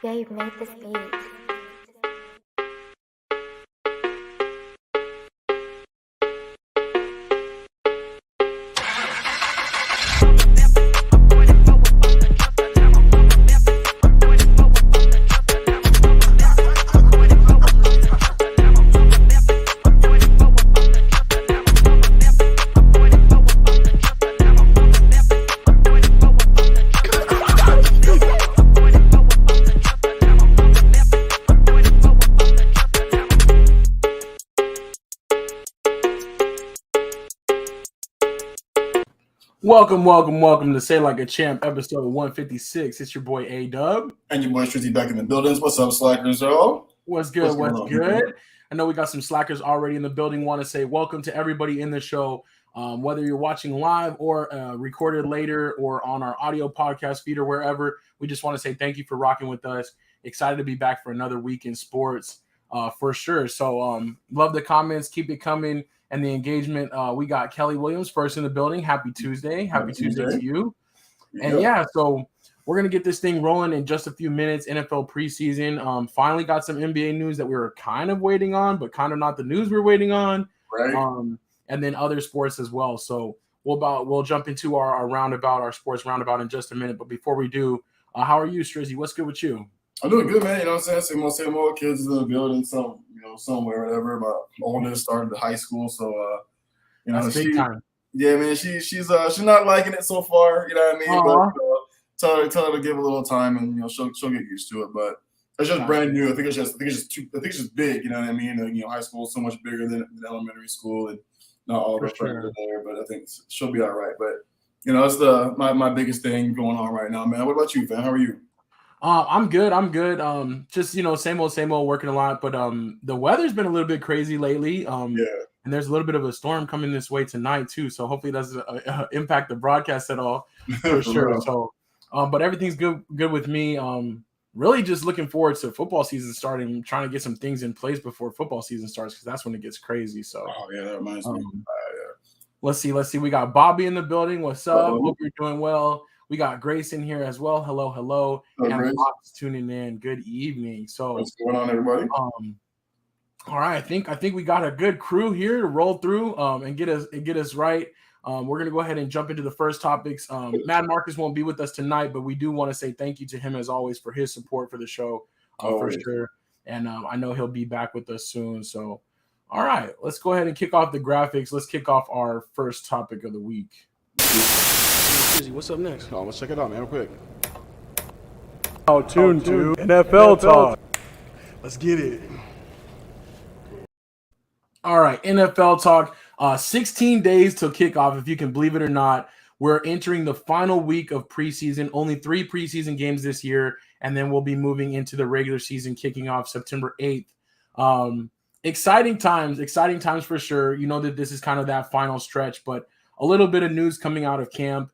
Gabe made this beat. Welcome to Say Like a Champ, episode 156. It's your boy A-Dub. And your boy Trizzy back in the buildings. What's up, slackers, y'all? What's good? I know we got some slackers already in the building. Want to say welcome to everybody in the show. Whether you're watching live or recorded later or on our audio podcast feed or wherever, we just want to say thank you for rocking with us. Excited to be back for another week in sports for sure. So love the comments. Keep it coming. And the engagement, we got Kelly Williams first in the building. Happy Tuesday. Happy Tuesday to you. And so we're going to get this thing rolling in just a few minutes. NFL preseason. Finally got some NBA news that we were kind of waiting on, but kind of not the news we're waiting on. Right. And then other sports as well. So we'll jump into our sports roundabout in just a minute. But before we do, how are you, Strizzy? What's good with you? I'm doing good, man. You know what I'm saying? Same old kids in the building, somewhere, whatever. My oldest started high school, so That's big time. Yeah, man. She's not liking it so far. You know what I mean? But tell her to give a little time, and she'll get used to it. But it's just brand new. I think it's just big. You know what I mean? High school is so much bigger than elementary school, and not all the friends are there. But I think she'll be all right. But it's my biggest thing going on right now, man. What about you, Van? How are you? I'm good. Just same old, working a lot. But the weather's been a little bit crazy lately. And there's a little bit of a storm coming this way tonight too. So hopefully it doesn't impact the broadcast at all, for sure. So, but everything's good with me. Really just looking forward to football season starting. Trying to get some things in place before football season starts because that's when it gets crazy. So, that reminds me. Let's see. We got Bobby in the building. What's up? Hope you're doing well. We got Grace in here as well. Hello. And Fox tuning in. Good evening. So what's going on, everybody? All right. I think we got a good crew here to roll through and get us right. We're gonna go ahead and jump into the first topics. Mad Marcus won't be with us tonight, but we do want to say thank you to him as always for his support for the show for sure. And I know he'll be back with us soon. So all right, let's go ahead and kick off the graphics. Let's kick off our first topic of the week. What's up next? Oh, let's check it out, man, real quick. Tune to NFL Talk. Let's get it. All right, NFL Talk. 16 days till kickoff, if you can believe it or not. We're entering the final week of preseason. Only 3 preseason games this year, and then we'll be moving into the regular season, kicking off September 8th. Exciting times for sure. You know that this is kind of that final stretch, but a little bit of news coming out of camp.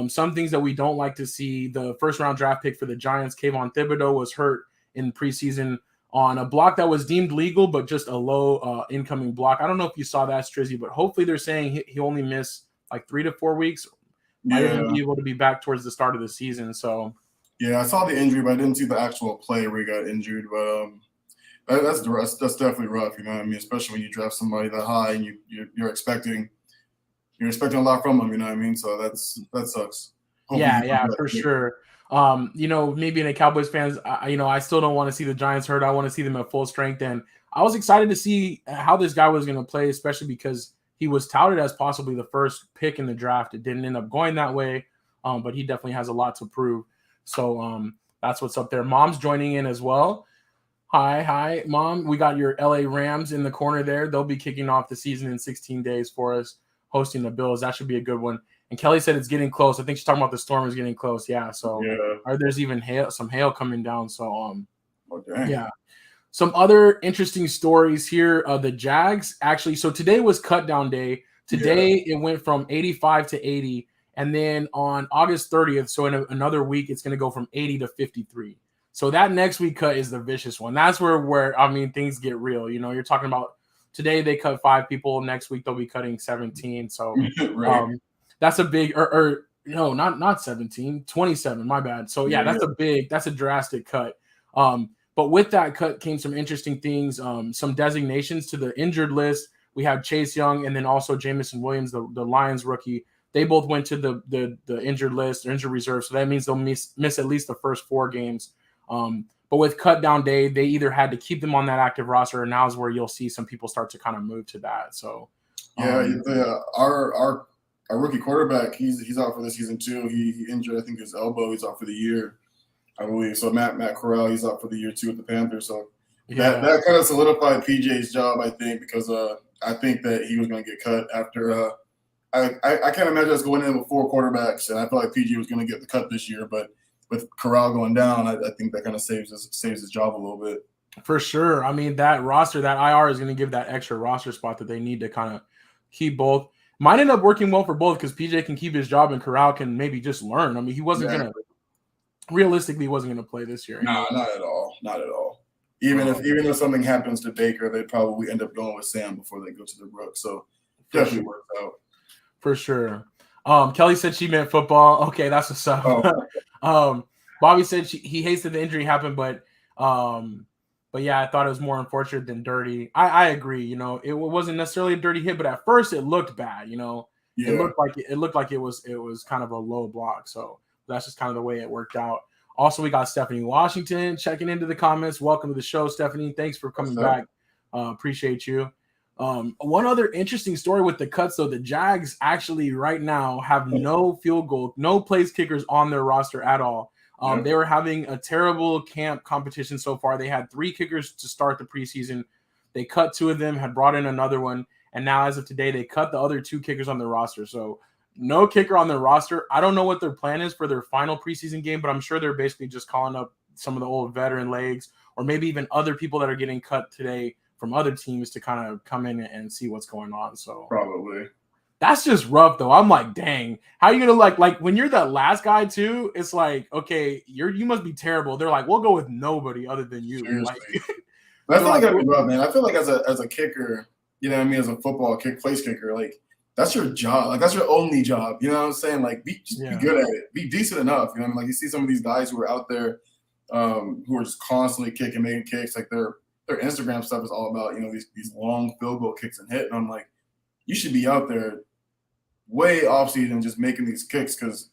Some things that we don't like to see. The first-round draft pick for the Giants, Kayvon Thibodeau, was hurt in preseason on a block that was deemed legal, but just a low incoming block. I don't know if you saw that, Strizzy, but hopefully they're saying he only missed like 3 to 4 weeks. Might even be able to be back towards the start of the season. So I saw the injury, but I didn't see the actual play where he got injured. But that's definitely rough. You know what I mean? Especially when you draft somebody that high and you're expecting a lot from them, you know what I mean? So that sucks. Hopefully for sure. Me being a Cowboys fan, I still don't want to see the Giants hurt. I want to see them at full strength. And I was excited to see how this guy was going to play, especially because he was touted as possibly the first pick in the draft. It didn't end up going that way, but he definitely has a lot to prove. So that's what's up there. Mom's joining in as well. Hi, Mom. We got your LA Rams in the corner there. They'll be kicking off the season in 16 days for us, hosting the Bills. That should be a good one. And Kelly said it's getting close. I think she's talking about the storm is getting close. Yeah. So there's even some hail coming down. So some other interesting stories here. The Jags actually. So today was cut down day. Today it went from 85 to 80, and then on August 30th. So in another week, it's going to go from 80 to 53. So that next week cut is the vicious one. That's where things get real. You're talking about. Today they cut 5 people. Next week they'll be cutting 17. So that's a big not 17, 27. My bad. So that's a drastic cut. But with that cut came some interesting things, some designations to the injured list. We have Chase Young and then also Jamison Williams, the Lions rookie. They both went to the injured list or injured reserve, so that means they'll miss at least the first 4 games. But with cut down day, they either had to keep them on that active roster, or now is where you'll see some people start to kind of move to that. So our rookie quarterback, he's out for the season too. He injured, I think, his elbow. He's out for the year, I believe. So Matt Corral, he's out for the year too with the Panthers. So that kind of solidified PJ's job, I think, because I think that he was going to get cut after. I can't imagine us going in with 4 quarterbacks, and I feel like PJ was going to get the cut this year. But with Corral going down, I think that kind of saves his job a little bit. For sure. I mean, that roster, that IR is going to give that extra roster spot that they need to kind of keep both. Might end up working well for both because PJ can keep his job and Corral can maybe just learn. I mean, he wasn't going to – realistically, he wasn't going to play this year. No, not at all. Not at all. Even if something happens to Baker, they'd probably end up going with Sam before they go to the Brook. So definitely works out. For sure. Kelly said she meant football. Okay, that's what's up. Oh. Bobby said he hates that the injury happened, but yeah, I thought it was more unfortunate than dirty. I agree. You know, it wasn't necessarily a dirty hit, but at first it looked bad. You know, it looked like it was kind of a low block. So that's just kind of the way it worked out. Also, we got Stephanie Washington checking into the comments. Welcome to the show, Stephanie. Thanks for coming back. Appreciate you. One other interesting story with the cuts, though, the Jags actually right now have no field goal, no place kickers on their roster at all. They were having a terrible camp competition so far. They had 3 kickers to start the preseason. They cut 2 of them, had brought in another one, and now as of today, they cut the other 2 kickers on their roster. So no kicker on their roster. I don't know what their plan is for their final preseason game, but I'm sure they're basically just calling up some of the old veteran legs or maybe even other people that are getting cut today from other teams to kind of come in and see what's going on. So probably. That's just rough, though. I'm like, dang, how are you gonna like when you're that last guy too? It's like, okay, you must be terrible. They're like, we'll go with nobody other than you. Seriously. I feel like that'd be rough, man. I feel like as a kicker, you know what I mean, as a football place kicker, like that's your job. Like that's your only job. You know what I'm saying? Like be good at it. Be decent enough. You know what I mean? Like you see some of these guys who are out there who are just constantly kicking, making kicks. Like their Instagram stuff is all about, you know, these long field goal kicks and hit. And I'm like, you should be out there way off season just making these kicks because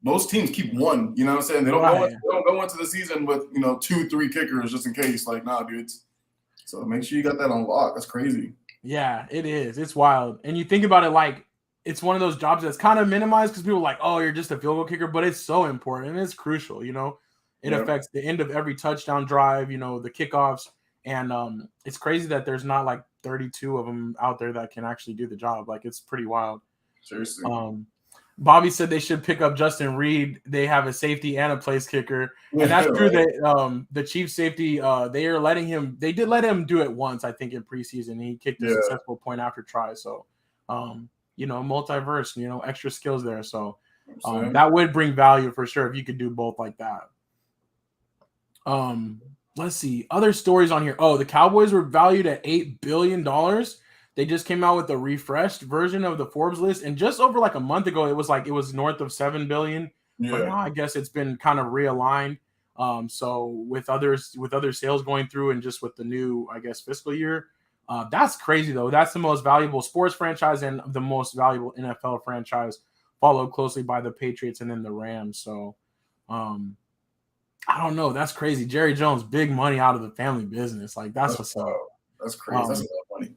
most teams keep one. You know what I'm saying? They don't go into the season with, you know, 2-3 kickers just in case. Like, nah, dudes. So make sure you got that on lock. That's crazy. Yeah, it is. It's wild. And you think about it like it's one of those jobs that's kind of minimized because people are like, oh, you're just a field goal kicker, but it's so important and it's crucial, you know. It affects the end of every touchdown drive, you know, the kickoffs. And it's crazy that there's not like 32 of them out there that can actually do the job. Like, it's pretty wild. Seriously. Bobby said they should pick up Justin Reed. They have a safety and a place kicker. And that's true. That the Chiefs safety, they did let him do it once, I think, in preseason. He kicked a successful point after try. So, you know, multiverse, you know, extra skills there. So that would bring value for sure if you could do both like that. Let's see other stories on here. Oh, the Cowboys were valued at $8 billion. They just came out with a refreshed version of the Forbes list, and just over like a month ago, it was north of $7 billion. But now I guess it's been kind of realigned. So with other sales going through, and just with the new, I guess, fiscal year, that's crazy though. That's the most valuable sports franchise and the most valuable NFL franchise, followed closely by the Patriots and then the Rams. So, I don't know. That's crazy. Jerry Jones, big money out of the family business. Like that's what's up. That's crazy. That's a lot of money.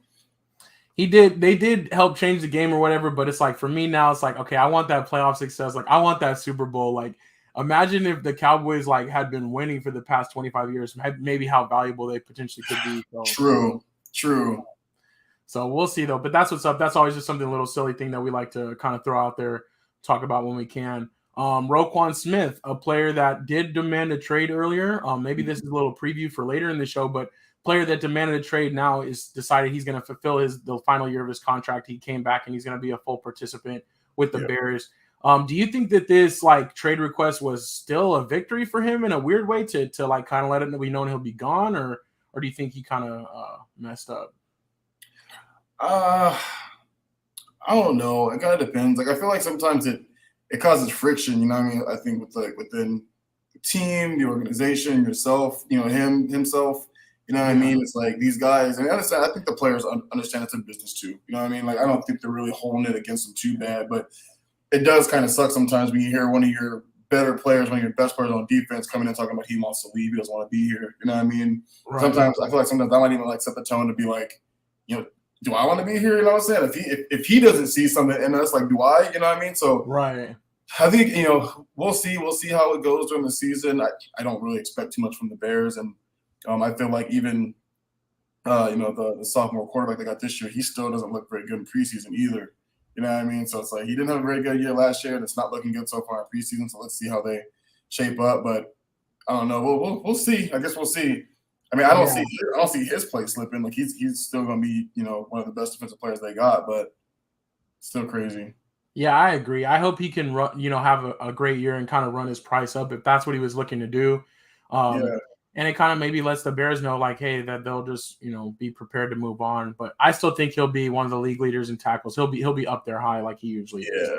They did help change the game or whatever, but it's like for me now, it's like, okay, I want that playoff success. Like I want that Super Bowl. Like imagine if the Cowboys like had been winning for the past 25 years, maybe how valuable they potentially could be. So, True. So we'll see though. But that's what's up. That's always just something, a little silly thing that we like to kind of throw out there, talk about when we can. Roquan Smith, a player that did demand a trade earlier. Maybe this is a little preview for later in the show, but player that demanded a trade now is decided he's going to fulfill the final year of his contract. He came back and he's going to be a full participant with the Bears. Do you think that this like trade request was still a victory for him in a weird way to like kind of let it be known he'll be gone, or do you think he kind of messed up? I don't know. It kind of depends. Like I feel like sometimes it causes friction, you know what I mean? I think with like within team, the organization, yourself, himself. You know what I mean? It's like these guys, and I understand. I think the players understand it's a business too. You know what I mean? Like I don't think they're really holding it against them too bad, but it does kind of suck sometimes when you hear one of your better players, one of your best players on defense coming in talking about he wants to leave, he doesn't want to be here. You know what I mean? Right. Sometimes I feel like I might even like set the tone to be like, do I want to be here? You know what I'm saying? If he doesn't see something in us, like, do I? You know what I mean? So right. I think we'll see how it goes during the season. I don't really expect too much from the Bears, and I feel like even the sophomore quarterback they got this year, he still doesn't look very good in preseason either. You know what I mean? So it's like he didn't have a very good year last year, and it's not looking good so far in preseason. So let's see how they shape up. But I don't know. We'll see. I guess we'll see. I mean, I don't see his play slipping. Like he's still going to be one of the best defensive players they got, but still crazy. Yeah, I agree. I hope he can run, have a great year and kind of run his price up if that's what he was looking to do. And it kind of maybe lets the Bears know, like, hey, that they'll just, be prepared to move on. But I still think he'll be one of the league leaders in tackles. He'll be up there high like he usually is.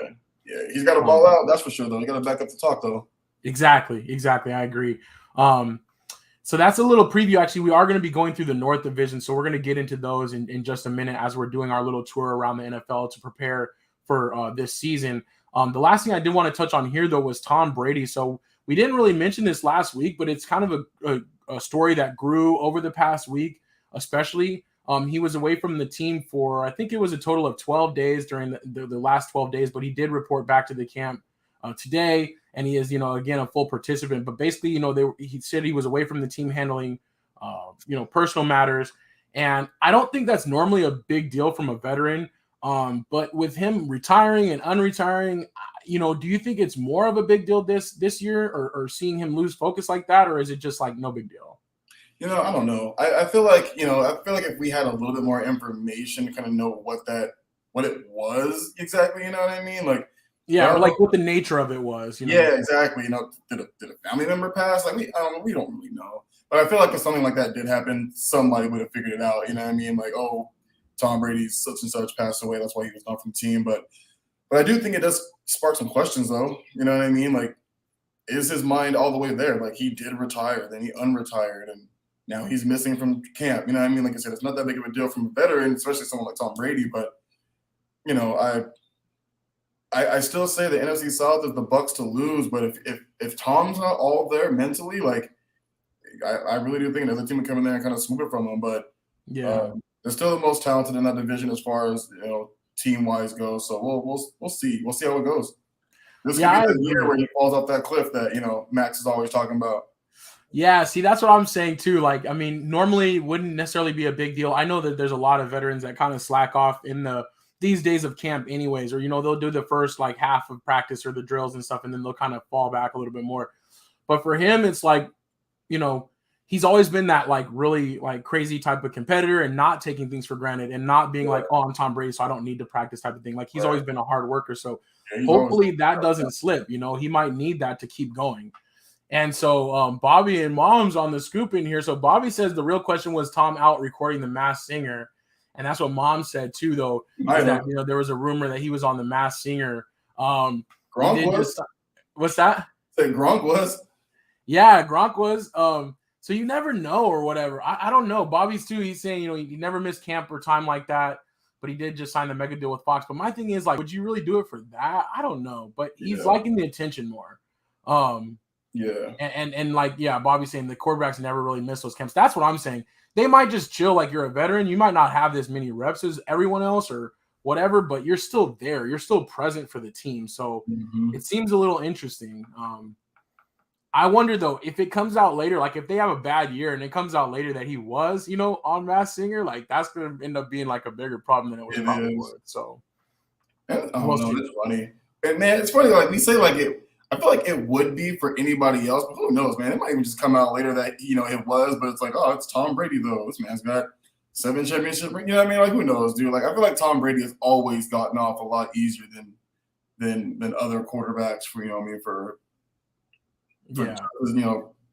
Yeah, he's got to ball out. That's for sure, though. He got to back up the talk, though. Exactly. I agree. So that's a little preview. Actually, we are going to be going through the North Division, so we're going to get into those in just a minute as we're doing our little tour around the NFL to prepare for this season. The last thing I did want to touch on here, though, was Tom Brady. So we didn't really mention this last week, but it's kind of a story that grew over the past week, especially. He was away from the team for, I think it was a total of 12 days during the last 12 days, but he did report back to the camp today, and he is, again, a full participant. But basically, he said he was away from the team handling, personal matters. And I don't think that's normally a big deal from a veteran. But with him retiring and unretiring, do you think it's more of a big deal this year or seeing him lose focus like that? Or is it just like no big deal? I don't know. I feel like, if we had a little bit more information to kind of know what it was exactly, you know what I mean? Like, yeah, or like what the nature of it was. Yeah, exactly. Did a family member pass? Like, we don't really know. But I feel like if something like that did happen, somebody would have figured it out. You know what I mean? Like, oh, Tom Brady's such and such passed away. That's why he was gone from the team. But I do think it does spark some questions, though. You know what I mean? Like, is his mind all the way there? Like, he did retire, then he unretired, and now he's missing from camp. You know what I mean? Like I said, it's not that big of a deal from a veteran, especially someone like Tom Brady. But, I still say the NFC South is the Bucs to lose. But if Tom's not all there mentally, like, I really do think another team would come in there and kind of swoop it from him. But yeah. They're still the most talented in that division as far as team-wise goes. So we'll see. We'll see how it goes. This could be the year where he falls off that cliff that Max is always talking about. Yeah, see, that's what I'm saying too. Like, I mean, normally it wouldn't necessarily be a big deal. I know that there's a lot of veterans that kind of slack off in these days of camp anyways, or they'll do the first like half of practice or the drills and stuff, and then they'll kind of fall back a little bit more. But for him, it's like, he's always been that like really like crazy type of competitor and not taking things for granted and not being like, oh, I'm Tom Brady, so I don't need to practice type of thing. Like he's always been a hard worker. So hopefully that doesn't slip. He might need that to keep going. And so Bobby and Mom's on the scoop in here. So Bobby says the real question was Tom out recording the Masked Singer. And that's what Mom said too, though. That, there was a rumor that he was on the Masked Singer. Gronk was? What's that? Say Gronk was? Yeah, Gronk was. So you never know or whatever. I don't know. Bobby's too. He's saying, he never missed camp or time like that, but he did just sign the mega deal with Fox. But my thing is, like, would you really do it for that? I don't know. But he's liking the attention more. Yeah. And like, yeah, Bobby's saying the quarterbacks never really miss those camps. That's what I'm saying. They might just chill. Like, you're a veteran. You might not have as many reps as everyone else or whatever, but you're still there. You're still present for the team. So it seems a little interesting. I wonder, though, if it comes out later, like if they have a bad year and it comes out later that he was, on Masked Singer, like that's going to end up being like a bigger problem than it was probably worth. So, it's funny. And man, it's funny. Like we say, like I feel like it would be for anybody else, but who knows, man? It might even just come out later that it was, but it's like, oh, it's Tom Brady though. This man's got 7 championship rings. You know what I mean? Like who knows, dude? Like I feel like Tom Brady has always gotten off a lot easier than other quarterbacks for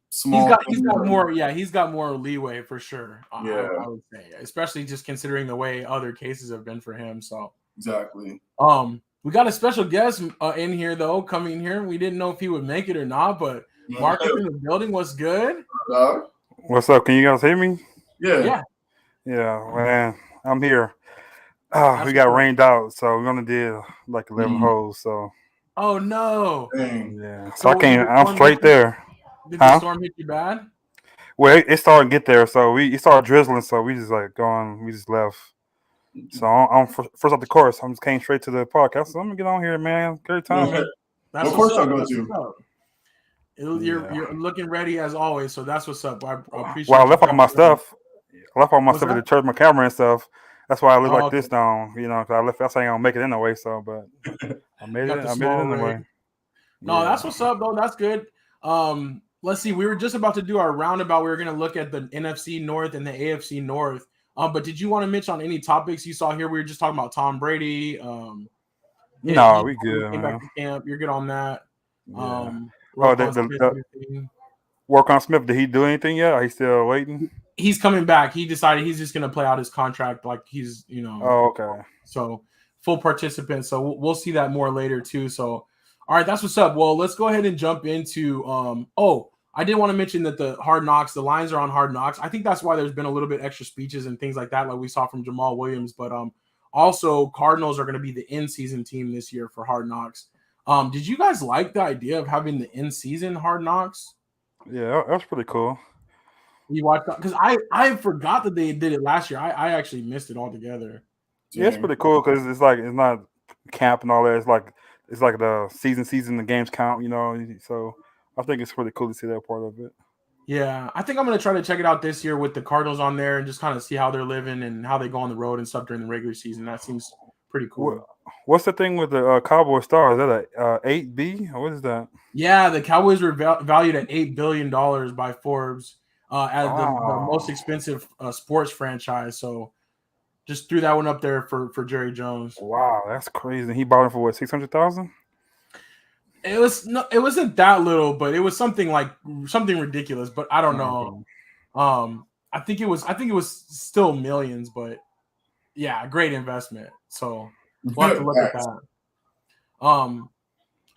small. He's got more. Yeah, he's got more leeway for sure. Yeah, I would say, especially just considering the way other cases have been for him. So exactly. We got a special guest in here though, coming here. We didn't know if he would make it or not, but Marcus in the building. What's good? What's up? Can you guys hear me? Yeah. Yeah, man. I'm here. That's We got what's up. rained out, so we're gonna do like 11 holes. So Oh no. Dang. yeah, so I So did can't. the I'm storm straight hit you? there. Did the Huh? storm hit you bad? Well, it started to get there, so it started drizzling, so we just like gone. We just left. So I'm first off the course. I'm just came straight to the podcast. So I'm gonna get on here, man. Great time, man. That's What what's course up. y'all go That's to? what's up. You're looking ready as always, so that's what's up. I appreciate. Well, I you left all my coming in. stuff. I left all my What's stuff at the that? church, my camera and stuff. That's why I look Oh, like okay. this now. You know, 'cause I left. I saying I'll make it anyway. So, but I made Got it. the I made it small anyway. rig. No, that's what's up, though. That's good. Let's see. We were just about to do our roundabout. We were going to look at the NFC North and the AFC North. But did you want to mention on any topics you saw here? We were just talking about Tom Brady. No, we good, came man. back to camp. You're good on that. Yeah. Roquan Smith, everything. Roquan Smith, did he do anything yet? Are he still waiting? He's coming back. He decided he's just going to play out his contract like he's, Oh, okay. So full participant. So we'll see that more later too. So, all right, that's what's up. Well, let's go ahead and jump into I did want to mention that the lines are on Hard Knocks. I think that's why there's been a little bit extra speeches and things like that, like we saw from Jamal Williams. But also Cardinals are going to be the in-season team this year for Hard Knocks. Did you guys like the idea of having the in-season Hard Knocks? Yeah, that's pretty cool. You watched that? Because I forgot that they did it last year. I actually missed it altogether. Yeah, it's pretty cool because it's not camp and all that. It's like the season, the games count, So I think it's pretty cool to see that part of it. Yeah, I think I'm going to try to check it out this year with the Cardinals on there and just kind of see how they're living and how they go on the road and stuff during the regular season. That seems pretty cool. What's the thing with the Cowboy Star? Is that a 8B? What is that? Yeah, the Cowboys were valued at $8 billion by Forbes as the most expensive sports franchise. So just threw that one up there for Jerry Jones. Wow, that's crazy. He bought him for what, 600,000? It wasn't that little, but it was something ridiculous. But I don't know. I think it was still millions, but yeah, great investment. So we'll have to look at that.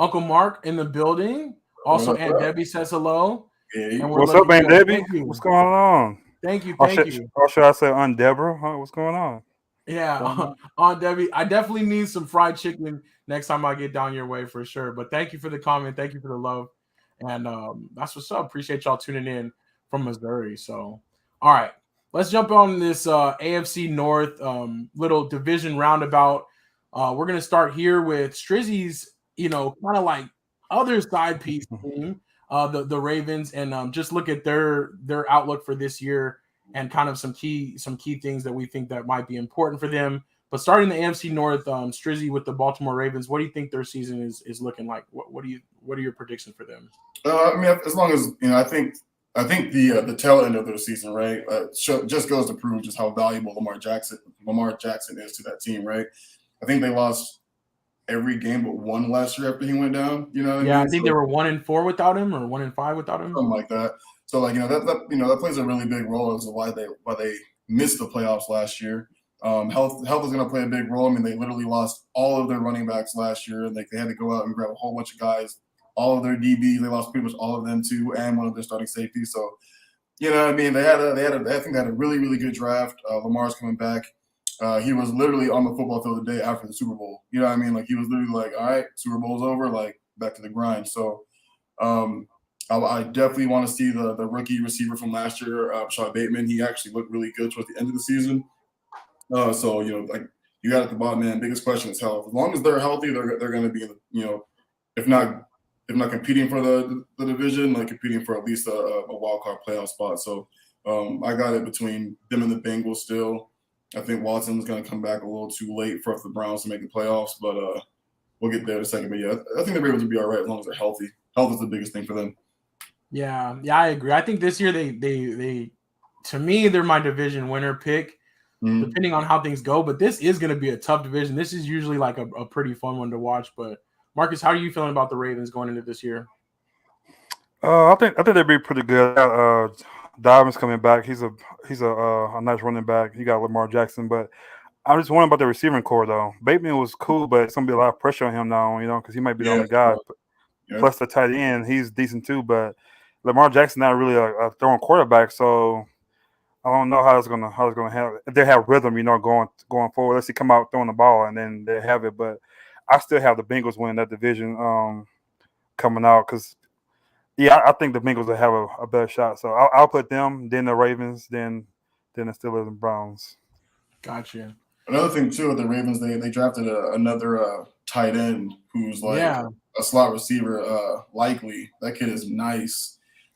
Uncle Mark in the building. Also, Aunt Debbie says hello. Hey. What's up, Aunt Debbie? What's going on? Thank you. Or should I say Aunt Deborah? Huh? What's going on? Yeah, Aunt Debbie. I definitely need some fried chicken next time I get down your way for sure. But thank you for the comment. Thank you for the love. And that's what's up. Appreciate y'all tuning in from Missouri. So, all right, let's jump on this AFC North little division roundabout. We're going to start here with Strizzy's, kind of like other side piece team, the Ravens, and just look at their outlook for this year and kind of some key things that we think that might be important for them. But starting the AFC North, Strizzy with the Baltimore Ravens, what do you think their season is looking like? What are your predictions for them? I mean, as long as I think the tail end of their season, right, just goes to prove just how valuable Lamar Jackson is to that team, right? I think they lost every game but one last year after he went down. You know what I mean? I think they were 1-4 without him, or 1-5 without him, something like that. So that plays a really big role as to why they missed the playoffs last year. Health is going to play a big role. I mean, they literally lost all of their running backs last year, and they had to go out and grab a whole bunch of guys. All of their DBs, they lost pretty much all of them too, and one of their starting safeties. So, you know what I mean? I think they had a really, really good draft. Lamar's coming back. He was literally on the football field the day after the Super Bowl. You know what I mean? Like, he was literally like, all right, Super Bowl's over, like, back to the grind. So, I definitely want to see the rookie receiver from last year, Rashad Bateman. He actually looked really good towards the end of the season. So, like, you got at the bottom, man, biggest question is health. As long as they're healthy, they're going to be, if not competing for the division, like competing for at least a wild card playoff spot. So I got it between them and the Bengals still. I think Watson's going to come back a little too late for the Browns to make the playoffs, but we'll get there in a second. But yeah, I think the Ravens will be all right as long as they're healthy. Health is the biggest thing for them. Yeah, I agree. I think this year they to me, they're my division winner pick, depending on how things go. But this is going to be a tough division. This is usually like a pretty fun one to watch. But Marcus, how are you feeling about the Ravens going into this year? I think they'd be pretty good. Dobbins coming back. He's a nice running back. You got Lamar Jackson, but I'm just wondering about the receiving core though. Bateman was cool, but it's gonna be a lot of pressure on him now, because he might be the only guy. Plus the tight end, he's decent too. But Lamar Jackson not really a throwing quarterback, so I don't know how it's gonna have. If they have rhythm, going forward. Let's see, come out throwing the ball and then they have it. But I still have the Bengals winning that division coming out because I think the Bengals will have a better shot. So I'll put them, then the Ravens, then the Steelers and Browns. Gotcha. Another thing too with the Ravens, they drafted another tight end who's like a slot receiver. Likely that kid is nice.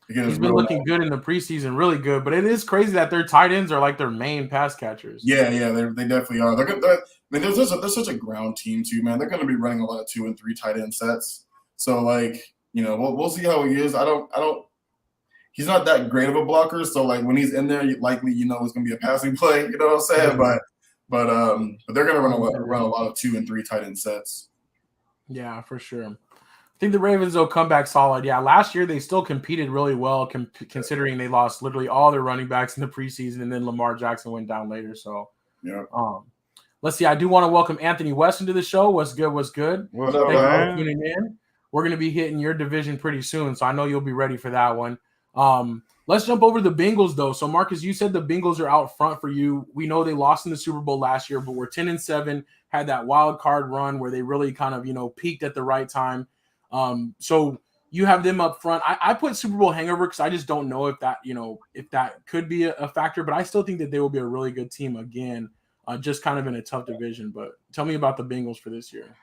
He's been looking good in the preseason, really good. But it is crazy that their tight ends are like their main pass catchers. Yeah, they definitely are. They're such a ground team too, man. They're going to be running a lot of 2 and 3 tight end sets. So like, we'll see how he is. He's not that great of a blocker. So like when he's in there, likely it's going to be a passing play. You know what I'm saying? But they're going to run a lot of 2 and 3 tight end sets. Yeah, for sure. I think the Ravens will come back solid. Yeah, last year they still competed really well, considering they lost literally all their running backs in the preseason, and then Lamar Jackson went down later. So, let's see. I do want to welcome Anthony West into the show. What's good? What's good? What's up, Thank you man? for tuning in. We're going to be hitting your division pretty soon, so I know you'll be ready for that one. Let's jump over to the Bengals, though. So, Marcus, you said the Bengals are out front for you. We know they lost in the Super Bowl last year, but we're 10-7, had that wild card run where they really kind of, peaked at the right time. So you have them up front. I put Super Bowl hangover because I just don't know if that could be a factor, but I still think that they will be a really good team again, just kind of in a tough division. But tell me about the Bengals for this year.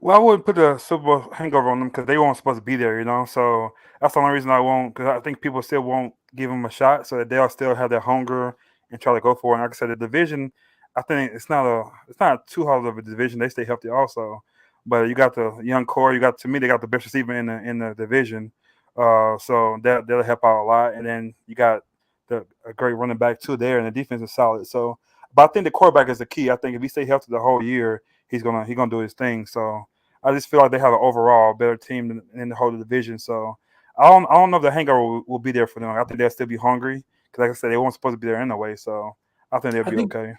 Well, I wouldn't put the Super Bowl hangover on them because they weren't supposed to be there, So that's the only reason I won't, because I think people still won't give them a shot, so that they'll still have their hunger and try to go for it. And like I said, the division, I think it's not too hard of a division. They stay healthy also. But you got the young core. They got the best receiver in the division, so that'll help out a lot. And then you got a great running back too there, and the defense is solid. So, but I think the quarterback is the key. I think if he stay healthy the whole year, he's gonna do his thing. So I just feel like they have an overall better team in the whole division. So I don't know if the hangover will be there for them. I think they'll still be hungry because, like I said, they weren't supposed to be there anyway. So I think they'll be okay.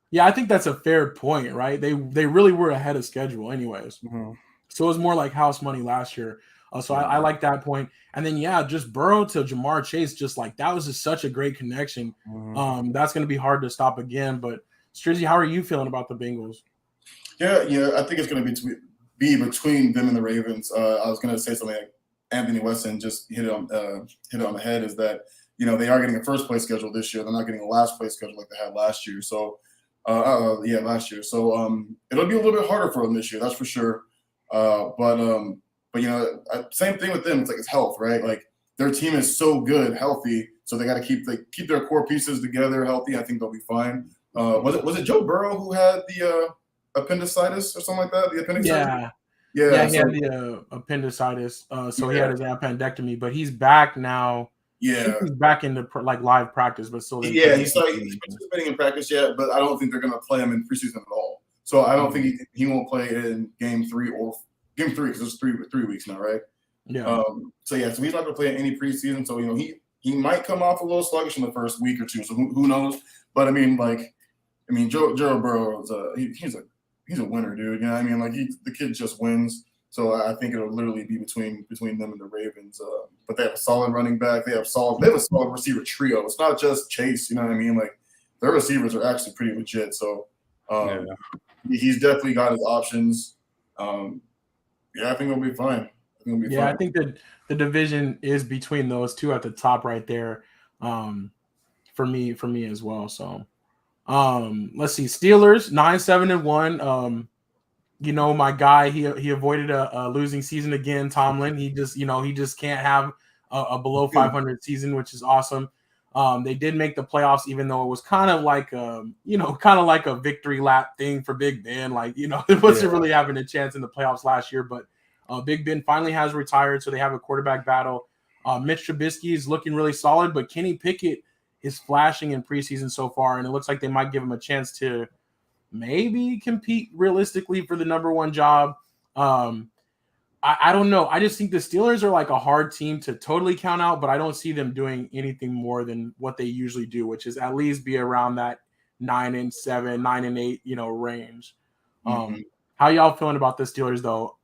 Yeah, I think that's a fair point, right? They really were ahead of schedule anyways. Mm-hmm. So it was more like house money last year. So I like that point. And then, just Burrow to Jamar Chase, just like that was just such a great connection. Mm-hmm. That's going to be hard to stop again. But, Strizzy, how are you feeling about the Bengals? Yeah, I think it's going to be between them and the Ravens. I was going to say something like Anthony Weston just hit it on the head is that, they are getting a first-place schedule this year. They're not getting a last-place schedule like they had last year. So, last year. So it'll be a little bit harder for them this year, that's for sure. But same thing with them. It's like it's health, right? Like their team is so good, healthy, so they got to keep their core pieces together, healthy. I think they'll be fine. Was it Joe Burrow who had the appendicitis or something like that? The appendicitis. Yeah. He had the appendicitis. So he had his appendectomy, but he's back now. Yeah, he's back into live practice, but still. Yeah, he's participating in practice yet, but I don't think they're going to play him in preseason at all. So I don't think he won't play in game 3 because it's 3 weeks now, right? Yeah. So he's not going to play in any preseason. So he might come off a little sluggish in the first week or two. So who knows? But Joe Burrow he's a winner, dude. You know what I mean? Like the kid just wins. So I think it'll literally be between them and the Ravens. But they have a solid running back. They have a solid receiver trio. It's not just Chase. You know what I mean? Like their receivers are actually pretty legit. So he's definitely got his options. I think it'll be fine. I think that the division is between those two at the top right there. For me as well. So let's see. Steelers 9-7-1. My guy, he avoided a losing season again. Tomlin, he just can't have a below 500 season, which is awesome. They did make the playoffs, even though it was kind of like a victory lap thing for Big Ben. It wasn't really having a chance in the playoffs last year, but Big Ben finally has retired, so they have a quarterback battle. Mitch Trubisky is looking really solid, but Kenny Pickett is flashing in preseason so far, and it looks like they might give him a chance to maybe compete realistically for the number 1 job. I don't know. I just think the Steelers are like a hard team to totally count out, but I don't see them doing anything more than what they usually do, which is at least be around that 9-7, 9-8, range. How y'all feeling about the Steelers though?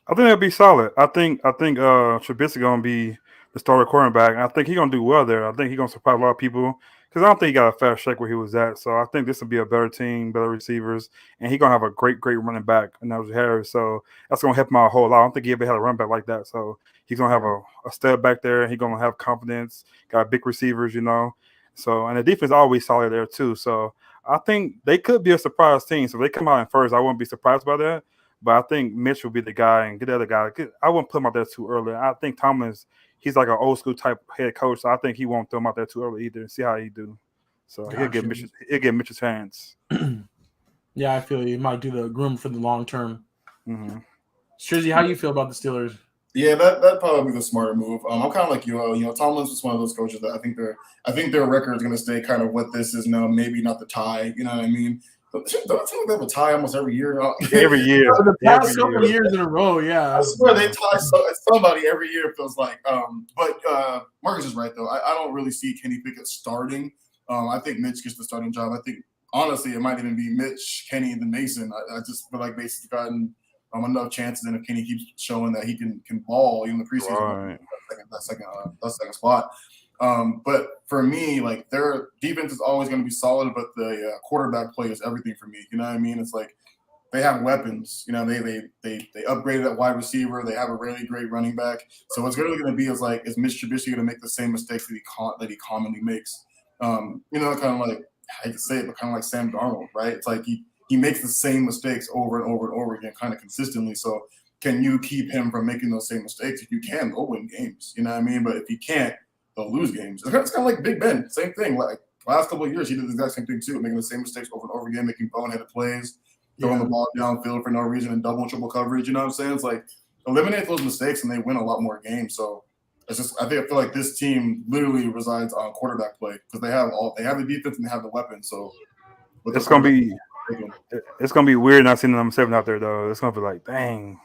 I think that'd be solid. I think Trubisky gonna be the starter quarterback. And I think he's gonna do well there. I think he's gonna surprise a lot of people because I don't think he got a fast shake where he was at. So I think this will be a better team, better receivers, and he's gonna have a great running back, and that was Harris. So that's gonna help him out a whole lot. I don't think he ever had a running back like that. So he's gonna have a step back there. He's gonna have confidence. Got big receivers, you know. So and the defense always solid there too. So I think they could be a surprise team. So if they come out in first, I wouldn't be surprised by that. But I think Mitch will be the guy and get the other guy. I wouldn't put him out there too early. I think Tomlin's he's like an old school type head coach, so I think he won't throw him out there too early either. See how he do. So he'll get Mitch's hands. Yeah, I feel you might do the groom for the long term. Mm-hmm. Shrizzy, how do you feel about the Steelers? Yeah, that'd probably be the smarter move. I'm kind of like you. Tomlin's just one of those coaches that I think their record is going to stay kind of what this is now. Maybe not the tie. You know what I mean? Don't it seem like they have a tie almost every year? Every year. The past couple years in a row, yeah. I swear they tie somebody every year, it feels like. But Marcus is right, though. I don't really see Kenny Pickett starting. I think Mitch gets the starting job. I think, honestly, it might even be Mitch, Kenny, and then Mason. I just feel like Mason's gotten enough chances, and if Kenny keeps showing that he can ball, even the preseason, right. that second spot. But for me, like their defense is always going to be solid, but the quarterback play is everything for me. You know what I mean? It's like they have weapons. You know, they upgraded at wide receiver. They have a really great running back. So what's really going to be is Mitch Trubisky going to make the same mistakes that he commonly makes? Kind of like I hate to say it, but kind of like Sam Darnold, right? It's like he makes the same mistakes over and over and over again, kind of consistently. So can you keep him from making those same mistakes? If you can, they'll win games. You know what I mean? But if you can't, they'll lose games. It's kind of like Big Ben, same thing. Like last couple of years, he did the exact same thing too, making the same mistakes over and over again, making boneheaded plays, throwing the ball downfield for no reason and double, triple coverage. You know what I'm saying? It's like eliminate those mistakes and they win a lot more games. So it's just I feel like this team literally resides on quarterback play because they have the defense and they have the weapons. So it's gonna be weird not seeing number 7 out there though. It's gonna be like, dang.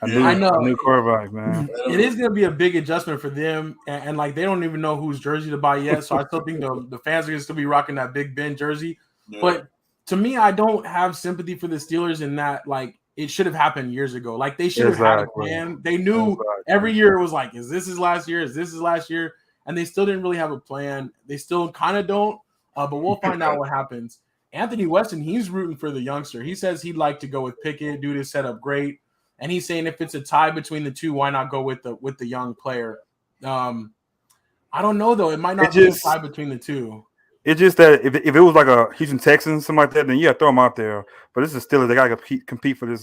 I know. A new quarterback, man. It is going to be a big adjustment for them, and like they don't even know whose jersey to buy yet. So I still think the fans are going to still be rocking that Big Ben jersey. Yeah. But to me, I don't have sympathy for the Steelers in that like it should have happened years ago. Like they should have had a plan. They knew every year it was like, is this his last year? Is this his last year? And they still didn't really have a plan. They still kind of don't. But we'll find out what happens. Anthony Weston, he's rooting for the youngster. He says he'd like to go with Pickett, dude is set up great. And he's saying if it's a tie between the two, why not go with the young player? I don't know though. It might not be a tie between the two. It's just that if it was like a Houston Texans, something like that, then throw them out there. But this is still they gotta compete for this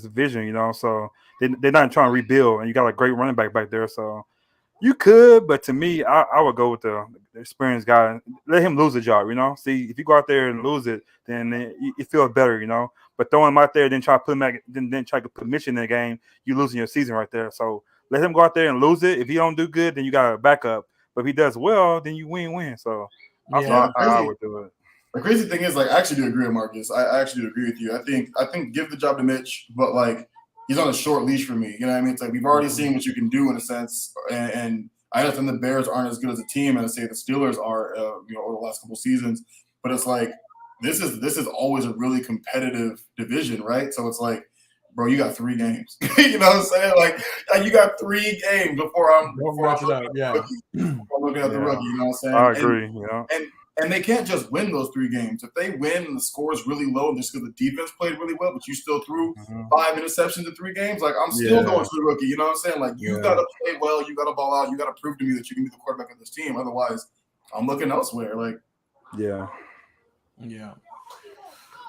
division, you know. So they're not trying to rebuild, and you got a great running back there. So you could, but to me, I would go with the experienced guy and let him lose the job, you know. See, if you go out there and lose it, then it feels better, you know. But throwing him out there, then try to put him back, then try to put Mitch in the game, you're losing your season right there. So let him go out there and lose it. If he don't do good, then you got a backup. But if he does well, then you win. So that's how I would do it. The crazy thing is, like, I actually do agree with Marcus. I actually do agree with you. I think give the job to Mitch, but like he's on a short leash for me. You know what I mean? It's like we've already seen what you can do in a sense, and I understand the Bears aren't as good as a team as say the Steelers are, over the last couple seasons. But it's like this is always a really competitive division, right? So it's like, bro, you got 3 games. You know what I'm saying? Like you got 3 games before I'm looking at the rookie. You know what I'm saying? I agree. And they can't just win those 3 games. If they win and the score is really low and just because the defense played really well, but you still threw 5 interceptions in 3 games, like I'm still going to the rookie. You know what I'm saying? Like you got to play well, you got to ball out, you got to prove to me that you can be the quarterback of this team. Otherwise, I'm looking elsewhere. Like, yeah.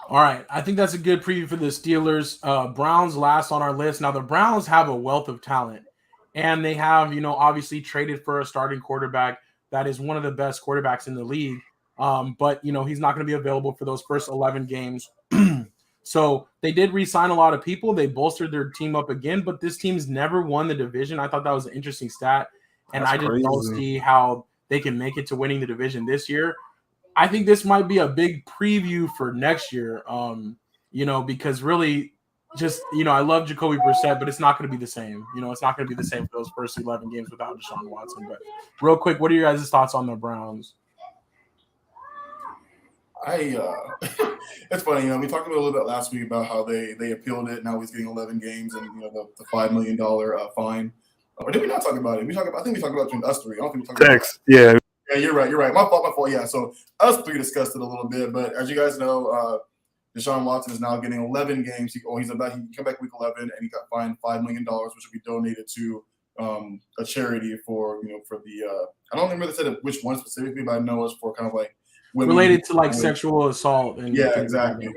All right, I think that's a good preview for the Steelers. Browns last on our list. Now the Browns have a wealth of talent, and they have obviously traded for a starting quarterback that is one of the best quarterbacks in the league. But he's not going to be available for those first 11 games. So they did re-sign a lot of people. They bolstered their team up again, but this team's never won the division. I thought that was an interesting stat, and I just don't see how they can make it to winning the division this year. I think this might be a big preview for next year, because really just, I love Jacoby Brissett, but it's not going to be the same. It's not going to be the same for those first 11 games without Deshaun Watson. But real quick, what are your guys' thoughts on the Browns? It's funny, we talked about a little bit last week about how they appealed it. Now he's getting 11 games and the $5 million fine. Or did we not talk about it? I think we talked about it between us three. I don't think we talked about it. Yeah. Yeah, you're right. My fault. Yeah, so us three discussed it a little bit, but as you guys know, Deshaun Watson is now getting 11 games. He came back week 11 and he got fined $5 million, which will be donated to a charity for the I don't remember they said which one specifically, but I know it's for kind of like women related to like sexual assault and yeah, exactly.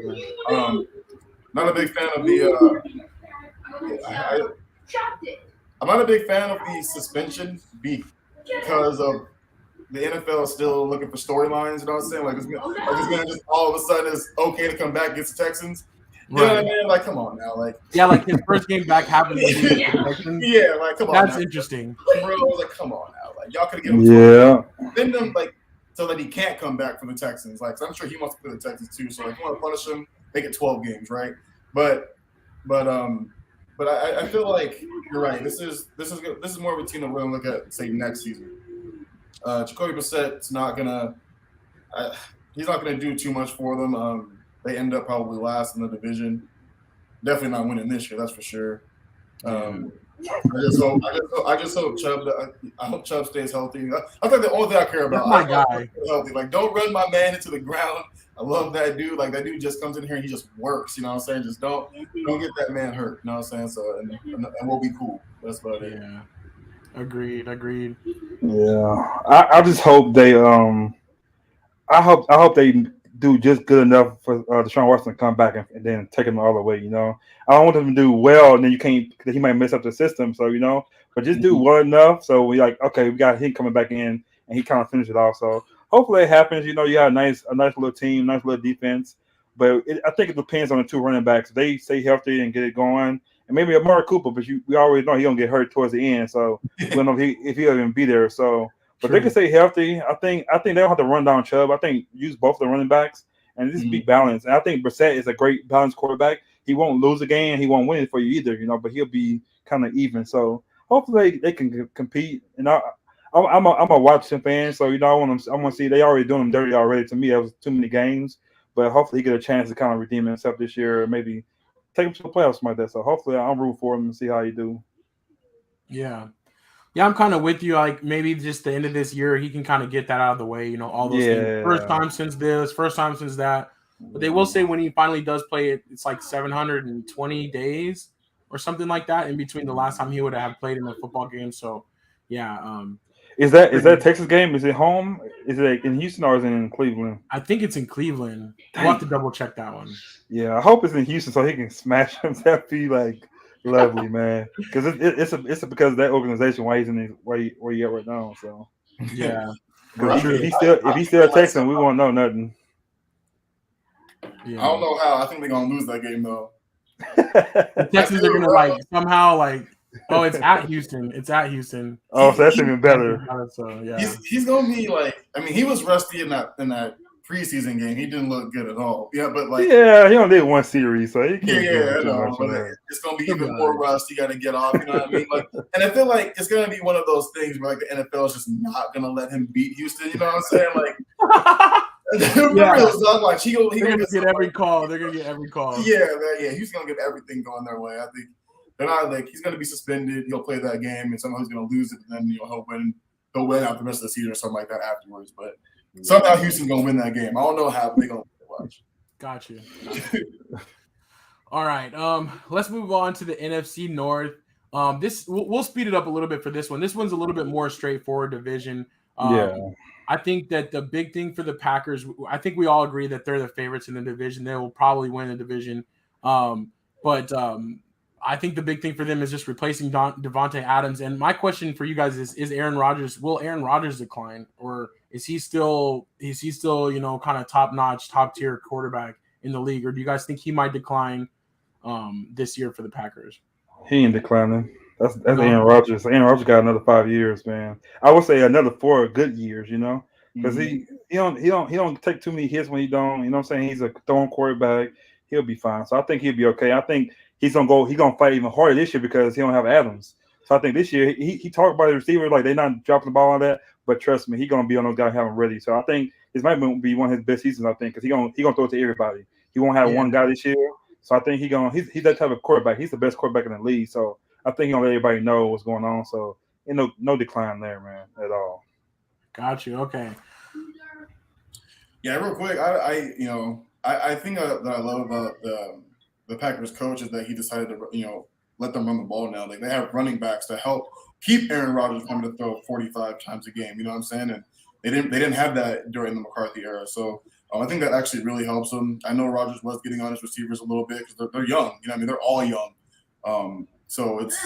Not a big fan of the I'm not a big fan of the suspension because of the NFL is still looking for storylines. You know what I'm saying? Like, it's gonna just all of a sudden it's okay to come back against the Texans. You know what I mean? Like, come on now. Like, yeah, like his first game back happened. Yeah, like, come on. That's now. interesting. Bro, I was like, come on now. Like, y'all could have given him send him like so that he can't come back for the Texans. Like, so I'm sure he wants to play the Texans too. So if you want to punish him, make it 12 games, right? But I feel like you're right. This is more of a team that we're gonna look at, say, next season. Jacoby Brissett's not gonna he's not gonna do too much for them. They end up probably last in the division. Definitely not winning this year, that's for sure. I just hope Chubb. I hope Chubb stays healthy. I think the only thing I care about. That's my guy. Healthy. Like, don't run my man into the ground. I love that dude. Like, that dude just comes in here and he just works. You know what I'm saying? Just don't get that man hurt. You know what I'm saying? So and we'll be cool. That's about it. Yeah. Agreed. Yeah. I just hope they I hope they do just good enough for Deshaun Watson to come back and then take him all the way. I don't want them to do well and then you can't because he might mess up the system. So but just do well enough so we like okay we got him coming back in and he kind of finished it off. So hopefully it happens. You have a nice little team, nice little defense. But I think it depends on the two running backs. If they stay healthy and get it going, and maybe Amari Cooper, but we always know he don't get hurt towards the end. So we don't know if he'll even be there. So, but they can stay healthy. I think they don't have to run down Chubb. I think use both the running backs and just be balanced. And I think Brissett is a great balanced quarterback. He won't lose a game. He won't win it for you either. But he'll be kind of even. So hopefully they can compete. And I'm a Washington fan, so I want to see they already doing him dirty already. To me, that was too many games, but hopefully he get a chance to kind of redeem himself this year, or maybe take him to the playoffs like that. So hopefully I'm rooting for him and see how he do. Yeah, I'm kind of with you. Like maybe just the end of this year, he can kind of get that out of the way. All those things. First time since this, first time since that. But they will say when he finally does play it, it's like 720 days or something like that in between the last time he would have played in a football game. So yeah. Is that a Texas game? Is it home? Is it in Houston or is it in Cleveland? I think it's in Cleveland. We'll have to double check that one. Yeah, I hope it's in Houston so he can smash him. That'd be like lovely, man. Because it's because of that organization why he's in where he at right now. So yeah, if he's still Texan, we won't know nothing. Yeah. I don't know how. I think they're gonna lose that game though. The Texans are gonna somehow. Oh, it's at Houston. Oh, so that's even better. So yeah, he's gonna be he was rusty in that preseason game. He didn't look good at all. Yeah, but he only did one series, so he can't but it's gonna be even more rust. You got to get off. You know what I mean? And I feel like it's gonna be one of those things where the NFL is just not gonna let him beat Houston. You know what I'm saying? They're gonna get every call. They're gonna get every call. Yeah. He's gonna get everything going their way. I think. They're not he's going to be suspended. He'll play that game, and somehow he's going to lose it, and then he'll win out the rest of the season or something like that afterwards. But somehow Houston's going to win that game. I don't know how they're going to watch. Got you. All right. Let's move on to the NFC North. We'll speed it up a little bit for this one. This one's a little bit more straightforward division. I think that the big thing for the Packers, I think we all agree that they're the favorites in the division. They will probably win the division. I think the big thing for them is just replacing Devontae Adams. And my question for you guys is Aaron Rodgers, will Aaron Rodgers decline? Or is he still kind of top-notch, top-tier quarterback in the league? Or do you guys think he might decline this year for the Packers? He ain't declining. That's Aaron Rodgers. Aaron Rodgers got another 5 years, man. I would say another 4 good years, because he don't take too many hits when he don't. You know what I'm saying? He's a throwing quarterback. He'll be fine. So I think he'll be okay. I think he's gonna fight even harder this year because he don't have Adams. So I think this year he talked about the receivers like they're not dropping the ball on that, But trust me, he's gonna be on those guys having ready. So I think this might be one of his best seasons. I think because he gonna throw it to everybody. He won't have one guy this year. So I think he's that type of quarterback. He's the best quarterback in the league. So I think he's gonna let everybody know what's going on. So no decline there, man, at all. Got you. Okay. Yeah, real quick, I think that I love about the Packers coach is that he decided to let them run the ball now. Like they have running backs to help keep Aaron Rodgers from having to throw 45 times a game. You know what I'm saying? And they didn't have that during the McCarthy era. So I think that actually really helps them. I know Rodgers was getting on his receivers a little bit because they're young. You know what I mean? They're all young. So it's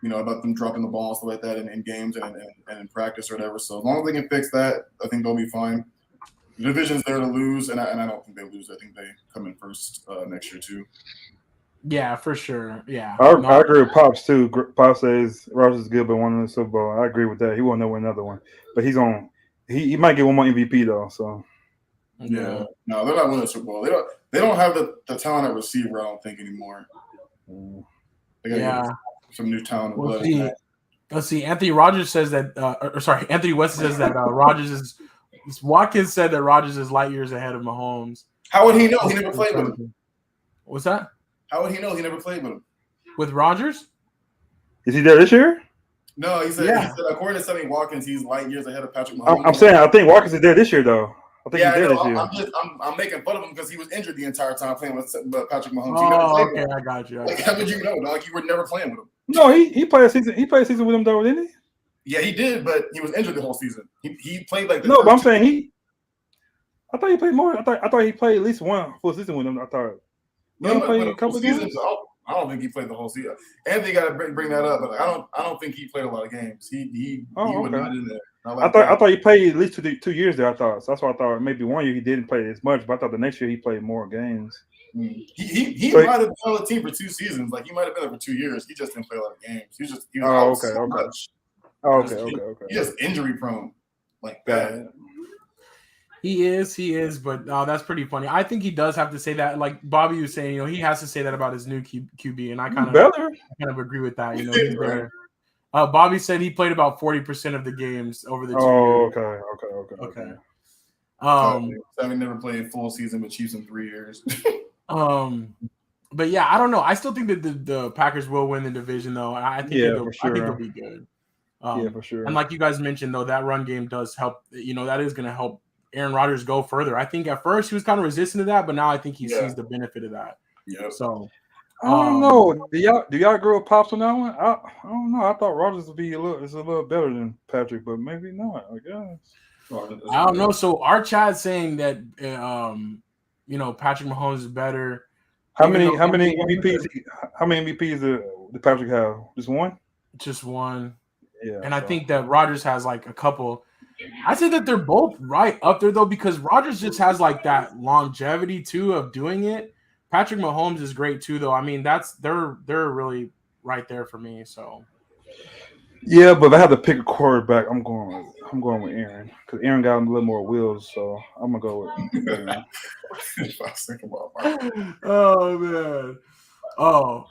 about them dropping the ball and stuff like that in games and in practice or whatever. So as long as they can fix that, I think they'll be fine. The division's there to lose, and I don't think they lose. I think they come in first next year too. Yeah, for sure. Yeah, I agree with Pops too. Pops says Rodgers is good, but won the Super Bowl. I agree with that. He won't know another one, but he might get one more MVP though. So yeah, no, they're not winning the Super Bowl. They don't have the talent at receiver. I don't think anymore. They gotta get some new talent. Let's see. Anthony Rogers says that. Anthony West says that Rodgers is. Watkins said that Rodgers is light years ahead of Mahomes. How would he know? He never played with him. What's that? How would he know? He never played with him. With Rodgers? Is he there this year? No, he said according to Sammy Watkins, he's light years ahead of Patrick Mahomes. I'm saying I think Watkins is there this year though. I think he's there this year. I'm making fun of him because he was injured the entire time playing with Patrick Mahomes. Oh, okay, I got you. How would you know, dog? You were never playing with him. No, he played a season. He played a season with him though, didn't he? Yeah, he did, but he was injured the whole season. He played like no, but I'm saying I thought he played more. I thought he played at least one full season with him. I thought. He played a couple seasons. I don't think he played the whole season. Anthony got to bring that up, but I don't think he played a lot of games. He was not in there. I thought he played at least 2 years there. I thought so that's why I thought maybe 1 year he didn't play as much, but I thought the next year he played more games. He might have been on the team for 2 seasons. Like he might have been there for 2 years. He just didn't play a lot of games. He was out so much. Okay. He's just injury prone, like bad. He is, but that's pretty funny. I think he does have to say that. Like Bobby was saying, he has to say that about his new QB, and I kind of agree with that. He's better. Bobby said he played about 40% of the games over the 2 years. Okay. Sammy never played full season with Chiefs in 3 years. But yeah, I don't know. I still think that the Packers will win the division, though. I think they'll be good. For sure. And like you guys mentioned, though, that run game does help. That is going to help Aaron Rodgers go further. I think at first he was kind of resistant to that, but now I think he sees the benefit of that. Yeah. So I don't know. Do y'all agree with Pops on that one? I don't know. I thought Rodgers would be a little better than Patrick, but maybe not. I guess. I don't know. So our chat's saying that Patrick Mahomes is better. How many MVPs? How many MVPs did Patrick have? Just one. Just one. Yeah. And I think that Rodgers has like a couple. I say that they're both right up there though, because Rodgers just has like that longevity too of doing it. Patrick Mahomes is great too, though. I mean, they're really right there for me. So yeah, but if I have to pick a quarterback, I'm going with Aaron because Aaron got a little more wheels, so I'm gonna go with Aaron. Oh man. Oh,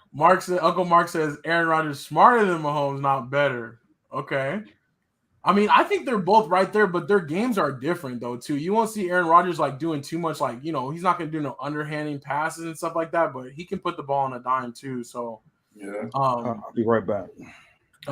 Uncle Mark says Aaron Rodgers smarter than Mahomes, not better. Okay. I mean, I think they're both right there, but their games are different though too. You won't see Aaron Rodgers like doing too much, like he's not going to do no underhanding passes and stuff like that. But he can put the ball on a dime too. So yeah, I'll be right back. I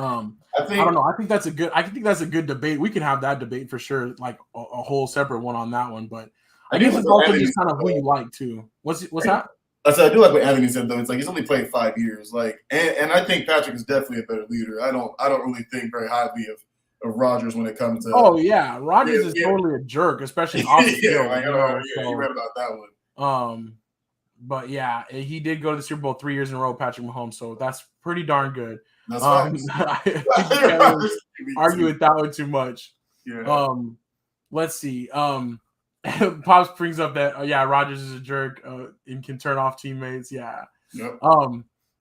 don't know. I think that's a good debate. We can have that debate for sure, like a whole separate one on that one. But I guess it's also just kind of who you like too. What's that? I do like what Anthony said though. It's like he's only played 5 years, and I think Patrick is definitely a better leader. I don't really think very highly of Rodgers when it comes to. Oh yeah, Rodgers is totally a jerk, especially off the field. You read about that one. But yeah, he did go to the Super Bowl 3 years in a row, Patrick Mahomes. So that's pretty darn good. That's I can't argue with that one too much. Yeah. Let's see. Pops brings up that Rodgers is a jerk and can turn off teammates. Yeah. Yep.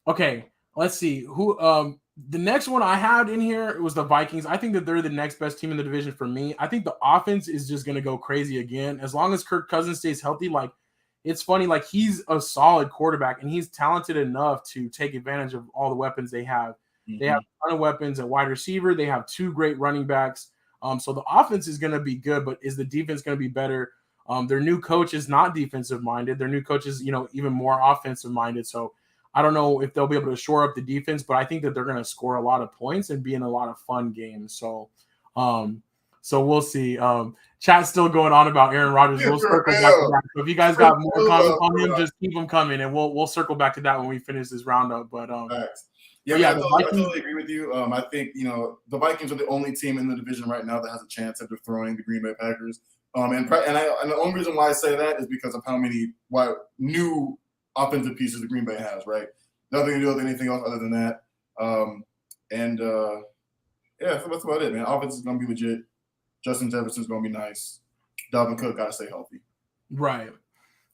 Okay. Let's see who. The next one I had in here was the Vikings. I think that they're the next best team in the division for me. I think the offense is just going to go crazy again. As long as Kirk Cousins stays healthy, like it's funny, like he's a solid quarterback and he's talented enough to take advantage of all the weapons they have. Mm-hmm. They have a ton of weapons at wide receiver. They have 2 great running backs. So the offense is going to be good, but is the defense going to be better? Their new coach is not defensive minded. Their new coach is, even more offensive minded. So I don't know if they'll be able to shore up the defense, but I think that they're going to score a lot of points and be in a lot of fun games. So, so we'll see. Chat's still going on about Aaron Rodgers. We'll circle back to that. So if you guys got more comments on him, just keep them coming, and we'll circle back to that when we finish this roundup. But I totally agree with you. I think the Vikings are the only team in the division right now that has a chance of throwing the Green Bay Packers. And the only reason why I say that is because of how many new offensive pieces the Green Bay has. Right, nothing to do with anything else other than that. That's about it, man. Offense is gonna be legit. Justin Jefferson's gonna be nice. Dalvin Cook gotta stay healthy. Right.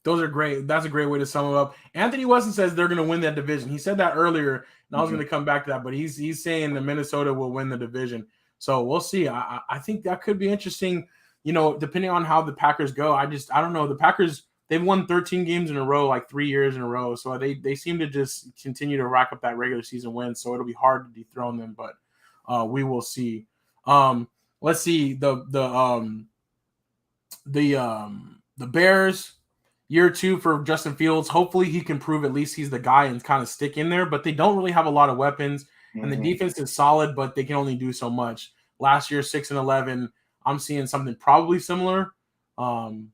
Those are great. That's a great way to sum it up. Anthony Weston says they're going to win that division. He said that earlier, and I was going to come back to that, but he's saying that Minnesota will win the division. So we'll see. I think that could be interesting, depending on how the Packers go. I don't know. The Packers, they've won 13 games in a row, like 3 years in a row. So they seem to just continue to rack up that regular season win. So it'll be hard to dethrone them, but we will see. Let's see the Bears. Year 2 for Justin Fields. Hopefully he can prove at least he's the guy and kind of stick in there, but they don't really have a lot of weapons, and the defense is solid, but they can only do so much. Last year, 6-11. I'm seeing something probably similar. Not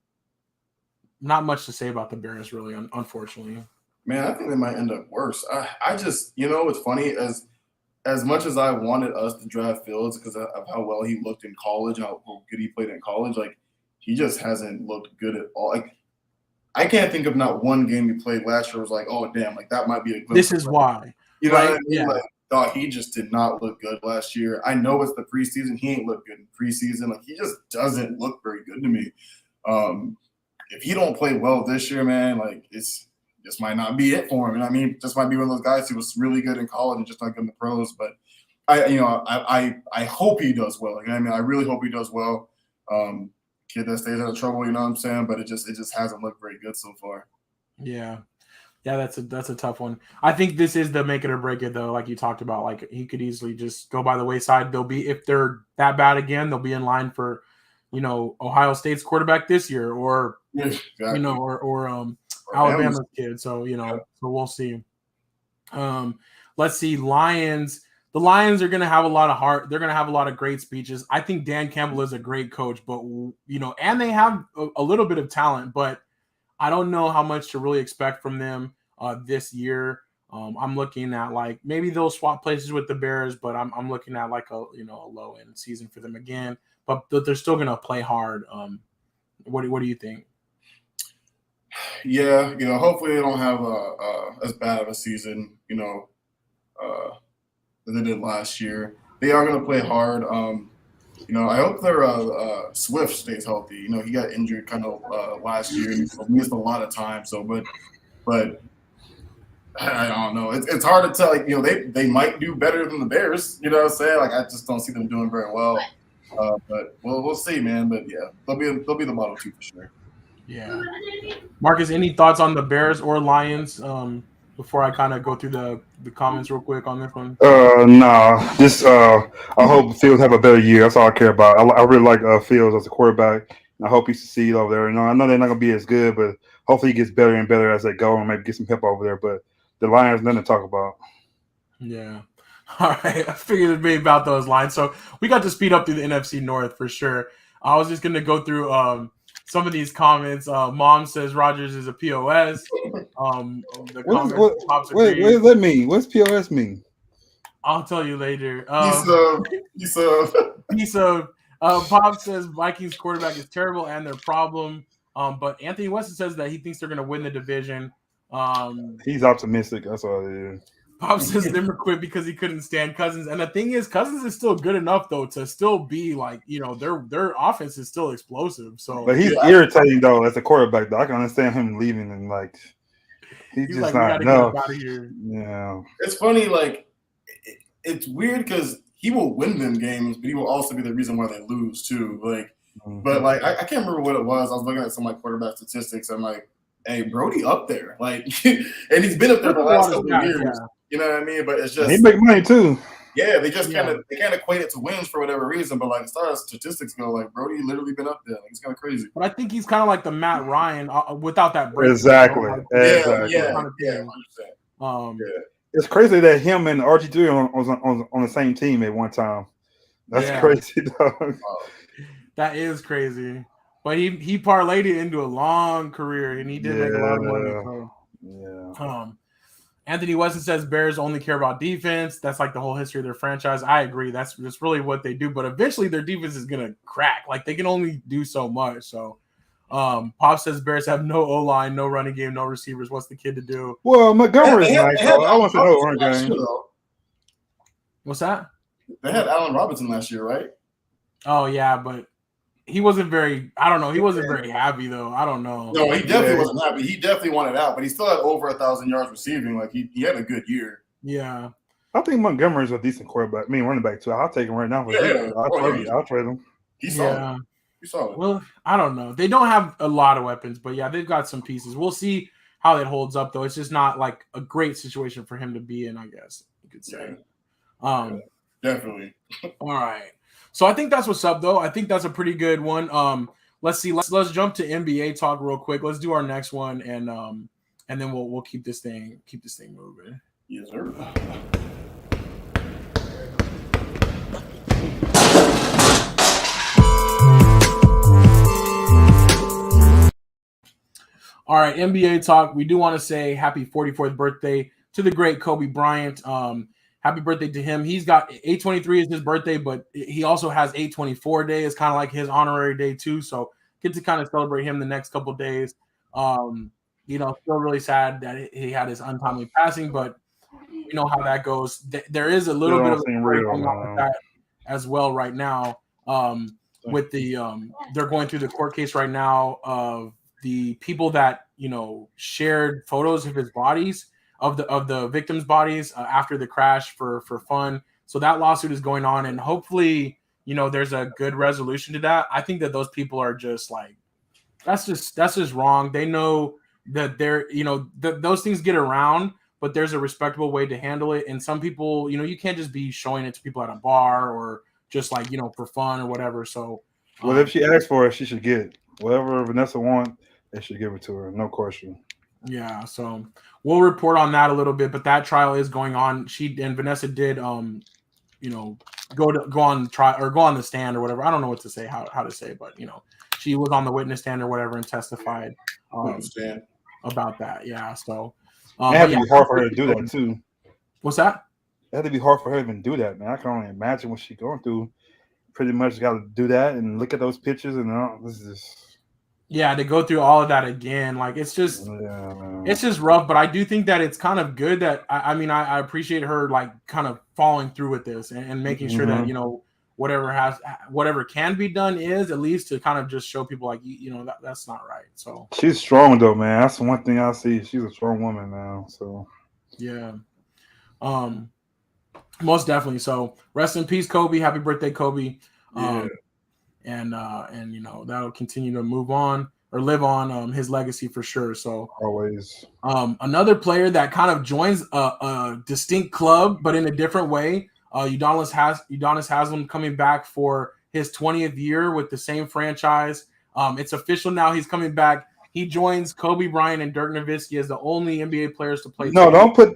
much to say about the Bears, really, unfortunately. Man, I think they might end up worse. I just, it's funny, as much as I wanted us to draft Fields because of how well he looked in college, how good he played in college, like, he just hasn't looked good at all. Like, I can't think of not one game he played last year was like, oh, damn, like that might be a good. This is why. You know what I mean? Yeah. Like, dog, he just did not look good last year. I know it's the preseason. He ain't looked good in preseason. Like, he just doesn't look very good to me. If he don't play well this year, man, like this might not be it for him. And I mean, just might be one of those guys who was really good in college and just not good in the pros. But I hope he does well. Like, I mean, I really hope he does well. Kid that stays out of trouble, you know what I'm saying? But it just hasn't looked very good so far. Yeah, that's a tough one. I think this is the make it or break it though, like you talked about. Like he could easily just go by the wayside. If they're that bad again, they'll be in line for, Ohio State's quarterback this year, or exactly. or Alabama's kid. So so we'll see. Let's see, Lions. The Lions are going to have a lot of heart. They're going to have a lot of great speeches. I think Dan Campbell is a great coach, but and they have a little bit of talent, but I don't know how much to really expect from them this year. I'm looking at like maybe they'll swap places with the Bears, but I'm looking at like a low end season for them again. But they're still going to play hard. What do you think? Yeah, hopefully they don't have as bad of a season, that they did last year. They are going to play hard. I hope their Swift stays healthy. He got injured kind of last year and missed a lot of time. So, but I don't know. It's hard to tell. Like, they might do better than the Bears. You know what I'm saying? Like, I just don't see them doing very well. But we'll see, man. But yeah, they'll be the bottom 2 for sure. Yeah. Marcus, any thoughts on the Bears or Lions? Before I kind of go through the comments real quick on this one? Nah. Just I hope Fields have a better year. That's all I care about. I really like Fields as a quarterback. And I hope he succeeds over there. I know they're not gonna be as good, but hopefully he gets better and better as they go, and maybe get some help over there. But the Lions, nothing to talk about. Yeah. All right. I figured it'd be about those lines. So we got to speed up through the NFC North for sure. I was just gonna go through some of these comments. Mom says Rodgers is a POS. The what does that mean? What's POS mean? I'll tell you later. Piece of. Pop says Vikings quarterback is terrible and their problem. But Anthony Weston says that he thinks they're going to win the division. He's optimistic. That's all it is. Pop says Zimmer quit because he couldn't stand Cousins. And the thing is, Cousins is still good enough, though, to still be like, their offense is still explosive. So, but he's irritating, though, as a quarterback, though. I can understand him leaving and, like, he's just like, not enough. Get out of here. Yeah. It's funny, like, it's weird because he will win them games, but he will also be the reason why they lose, too. Like, but, like, I can't remember what it was. I was looking at some, like, quarterback statistics. I'm like, hey, Brody up there. Like, and he's been up there for the last couple of years. Yeah. You know what I mean? But it's just he make money too. Yeah, they just kind of equate it to wins for whatever reason. But like as far as statistics go, like Brody literally been up there. Like it's kind of crazy. But I think he's kind of like the Matt Ryan without that break. Exactly. Like, Exactly. Yeah. It's crazy that him and RG3 on the same team at one time. That's crazy, dog. That is crazy. But he parlayed it into a long career, and he did make a lot of money. So. Anthony Weston says Bears only care about defense. That's like the whole history of their franchise. I agree. That's really what they do. But eventually their defense is going to crack. Like they can only do so much. So Pop says Bears have no O-line, no running game, no receivers. What's the kid to do? Well, Montgomery is nice. I want to know running game. What's that? They had Allen Robinson last year, right? Oh, yeah, but he wasn't very – I don't know. He wasn't very happy, though. I don't know. No, he definitely wasn't happy. He definitely wanted out, but he still had over 1,000 yards receiving. Like, he had a good year. Yeah. I think Montgomery's a decent quarterback. I mean, running back, too. I'll take him right now. I'll trade him. He's solid. He's solid. Well, I don't know. They don't have a lot of weapons, but, yeah, they've got some pieces. We'll see how it holds up, though. It's just not, like, a great situation for him to be in, I guess you could say. Definitely. All right. So I think that's what's up, though. I think that's a pretty good one. Let's see. Let's jump to NBA talk real quick. Let's do our next one, and then we'll keep this thing moving. Yes, sir. All right, NBA talk. We do want to say happy 44th birthday to the great Kobe Bryant. Happy birthday to him. He's got 823 is his birthday, but he also has 824 day. It's kind of like his honorary day too. So get to kind of celebrate him the next couple of days. Still really sad that he had his untimely passing, but you know how that goes. There is a little bit of that as well right now. With the they're going through the court case right now of the people that shared photos of his bodies. Of the victims' bodies after the crash for fun. So that lawsuit is going on, and hopefully, there's a good resolution to that. I think that those people are just like, that's just wrong. They know that they're, those things get around, but there's a respectable way to handle it. And some people, you can't just be showing it to people at a bar or just like, for fun or whatever. So, well, if she asks for it, she should get it. Whatever Vanessa wants, they should give it to her. No question. Yeah, so we'll report on that a little bit, but that trial is going on. Vanessa did, go on trial or go on the stand or whatever. I don't know what to say, how to say, but she was on the witness stand or whatever and testified about that. Yeah, so it had to be hard for her to do that too. What's that? It had to be hard for her to even do that, man. I can only imagine what she's going through. Pretty much got to do that and look at those pictures and this is just. Yeah, to go through all of that again, like it's just rough. But I do think that it's kind of good that I appreciate her like kind of following through with this and making sure that whatever can be done is at least to kind of just show people like that's not right. So she's strong though, man. That's the one thing I see. She's a strong woman now. So yeah, most definitely. So rest in peace, Kobe. Happy birthday, Kobe. And that'll continue to move on or live on his legacy for sure. So always another player that kind of joins a distinct club, but in a different way. Udonis Haslem coming back for his 20th year with the same franchise. It's official now. He's coming back. He joins Kobe Bryant and Dirk Nowitzki as the only NBA players to play. Do not put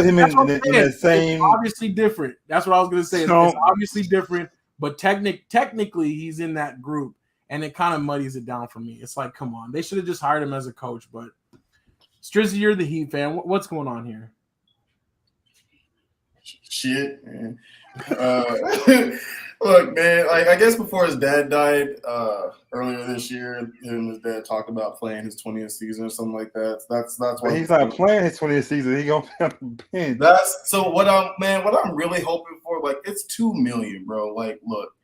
him in the same. It's obviously different. That's what I was going to say. It's obviously different. But technically, he's in that group, and it kind of muddies it down for me. It's like, come on. They should have just hired him as a coach. But, Strizzy, you're the Heat fan. What's going on here? Shit, man. Look, man, like I guess before his dad died earlier this year, him and his dad talked about playing his 20th season or something like that. That's why he's not playing his 20th season. He gonna play on the bench. That's so what I'm really hoping for. Like it's $2 million, bro. Like, look,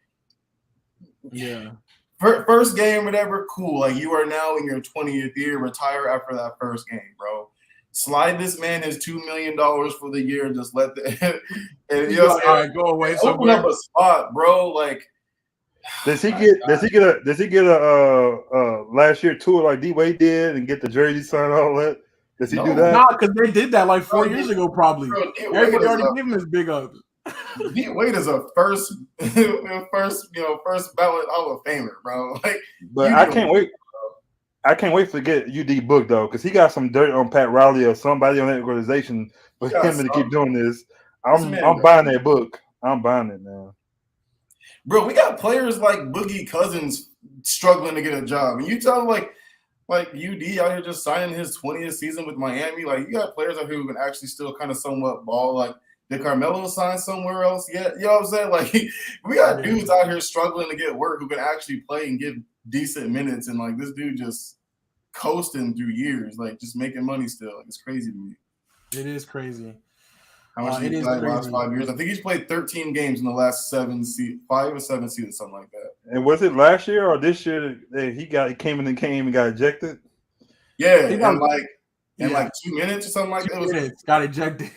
yeah. First game, whatever, cool. Like you are now in your 20th year. Retire after that first game, bro. Slide this man his $2 million for the year and just let the all right, go away. So open up a spot, bro. Like, does he get a last year tour like D-Wade did and get the jersey signed all that? Does he do that? Nah, because they did that like 4 years ago, probably. Everybody already gave him his big ups. D Wade is a first ballot Hall of Famer, bro. Like, but I can't wait. I can't wait to get UD booked though, because he got some dirt on Pat Riley or somebody on that organization for him to keep doing this. I'm buying that book. I'm buying it now. Bro, we got players like Boogie Cousins struggling to get a job. And you tell them like UD out here just signing his 20th season with Miami. Like, you got players out here who can actually still kind of somewhat ball. Like, did Carmelo sign somewhere else yet? You know what I'm saying? Like, we got dudes out here struggling to get work who can actually play and give decent minutes. And, like, this dude just coasting through years, like, just making money still. Like, it's crazy to me. It is crazy. How much he's played in the last 5 years? I think he's played 13 games in the last 5 or 7 seasons, something like that. And was it last year or this year that he came in the game and got ejected? Yeah, in like 2 minutes or something like that. 2 minutes, got ejected.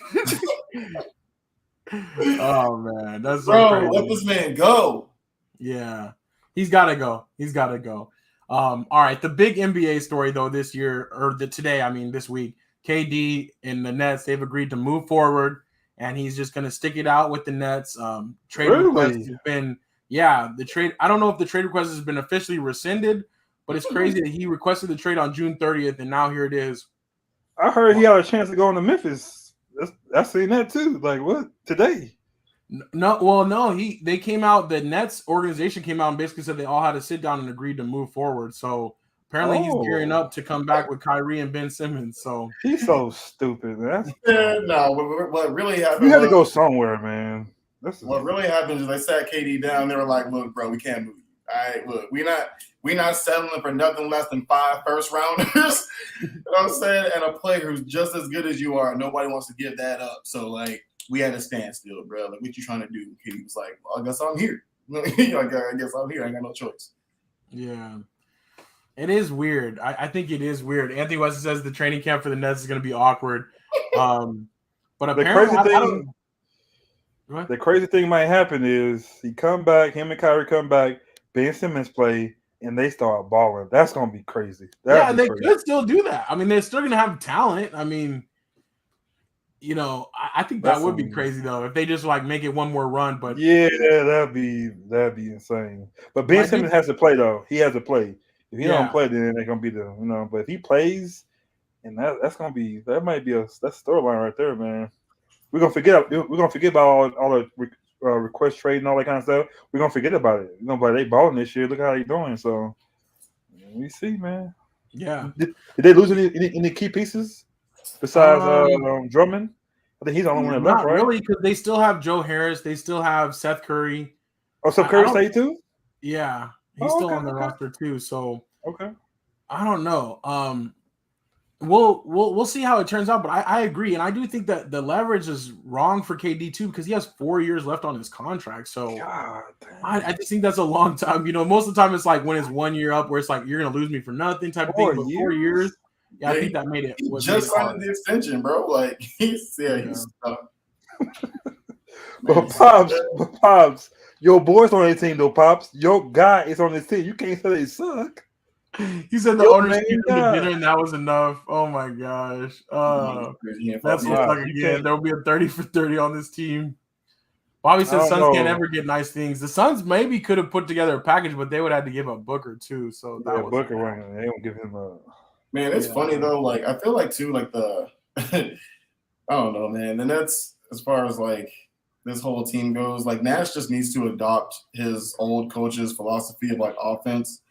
Oh man, that's so bro. crazy. Let this man go. Yeah, he's got to go. He's got to go. All right, the big NBA story though this week, KD and the Nets, they've agreed to move forward, and he's just going to stick it out with the Nets. Trade request has been, the trade. I don't know if the trade request has been officially rescinded, but it's crazy that he requested the trade on June 30th, and now here it is. I heard he had a chance to go into Memphis. I seen that too. Like, what, today? No. They came out. The Nets organization came out and basically said they all had to sit down and agreed to move forward. So apparently he's gearing up to come back with Kyrie and Ben Simmons. So he's so stupid, man. What really happened? You had to go somewhere, man. What really happened is they sat KD down. They were like, "Look, bro, we can't move you. All right, look, we not settling for nothing less than 5 first rounders." You know what I'm saying? And a player who's just as good as you are. Nobody wants to give that up. So like, we had to stand still, bro. Like, what you trying to do? KD was like, "Well, I guess I'm here. I guess I'm here. I ain't got no choice." Yeah. It is weird. I think it is weird. Anthony West says the training camp for the Nets is going to be awkward. But apparently, the crazy thing might happen is him and Kyrie come back, Ben Simmons play, and they start balling. That's going to be crazy. They could still do that. I mean, they're still going to have talent. I mean, you know, I think that would be crazy though if they just like make it one more run. But yeah, that'd be insane. But Ben Simmons has to play though. He has to play. If he don't play, then they're gonna be but if he plays, and that might be that's storyline right there, man. We're gonna forget about all the request trade and all that kind of stuff. We're gonna forget about it. They balling this year. Look how they doing. So we see, man. Yeah. Did they lose any key pieces besides Drummond? I think he's the only one that left, right? Really, because they still have Joe Harris. They still have Seth Curry. Oh, so Curry stayed too? Yeah. He's still on the roster too. So I don't know. We'll see how it turns out. But I agree, and I do think that the leverage is wrong for KD too because he has 4 years left on his contract. So I just think that's a long time. You know, most of the time it's like when it's 1 year up, where it's like you're gonna lose me for nothing type of thing. But 4 years, I think that made it. He just signed the extension, bro. Like he's stuck. But Pops. Your boy's on his team, though, Pops. Your guy is on his team. You can't say they suck. He said the owners came to the dinner and that was enough. Oh my gosh. That's like again. There'll be a 30 for 30 on this team. Bobby says Suns can't ever get nice things. The Suns maybe could have put together a package, but they would have to give up Booker too. So that was Booker right. They don't give him a man. It's funny though. Like I feel like too, like the I don't know, man. And that's as far as like this whole team goes, like Nash just needs to adopt his old coach's philosophy of like offense.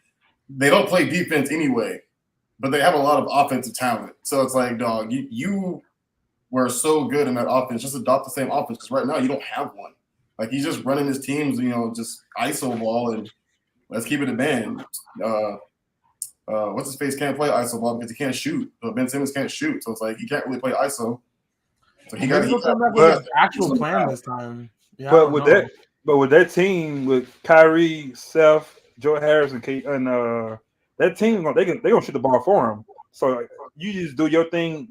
They don't play defense anyway, but they have a lot of offensive talent. So it's like, dog, you were so good in that offense. Just adopt the same offense because right now you don't have one. Like he's just running his teams, just ISO ball and let's keep it a band. What's his face can't play ISO ball because he can't shoot. Ben Simmons can't shoot, so it's like he can't really play ISO. So he got an actual plan this time. Yeah, but with that team with Kyrie, Seth, Joe Harris, and that team, they gonna shoot the ball for him. So you just do your thing,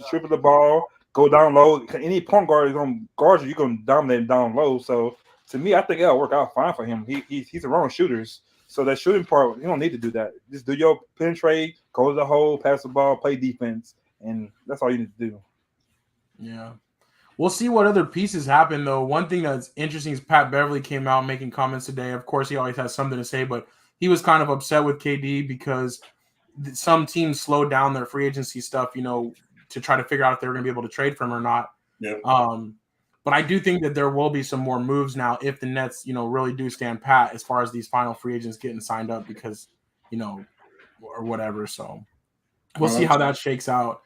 strip the ball, go down low. Any point guard is gonna guard you. You're gonna dominate down low. So to me, I think it'll work out fine for him. He's around shooters, so that shooting part you don't need to do that. Just do your penetrate, go to the hole, pass the ball, play defense, and that's all you need to do. Yeah. We'll see what other pieces happen, though. One thing that's interesting is Pat Beverly came out making comments today. Of course, he always has something to say, but he was kind of upset with KD because some teams slowed down their free agency stuff, to try to figure out if they were going to be able to trade for him or not. Yep. But I do think that there will be some more moves now if the Nets, really do stand pat as far as these final free agents getting signed up because, or whatever. So we'll see how that shakes out.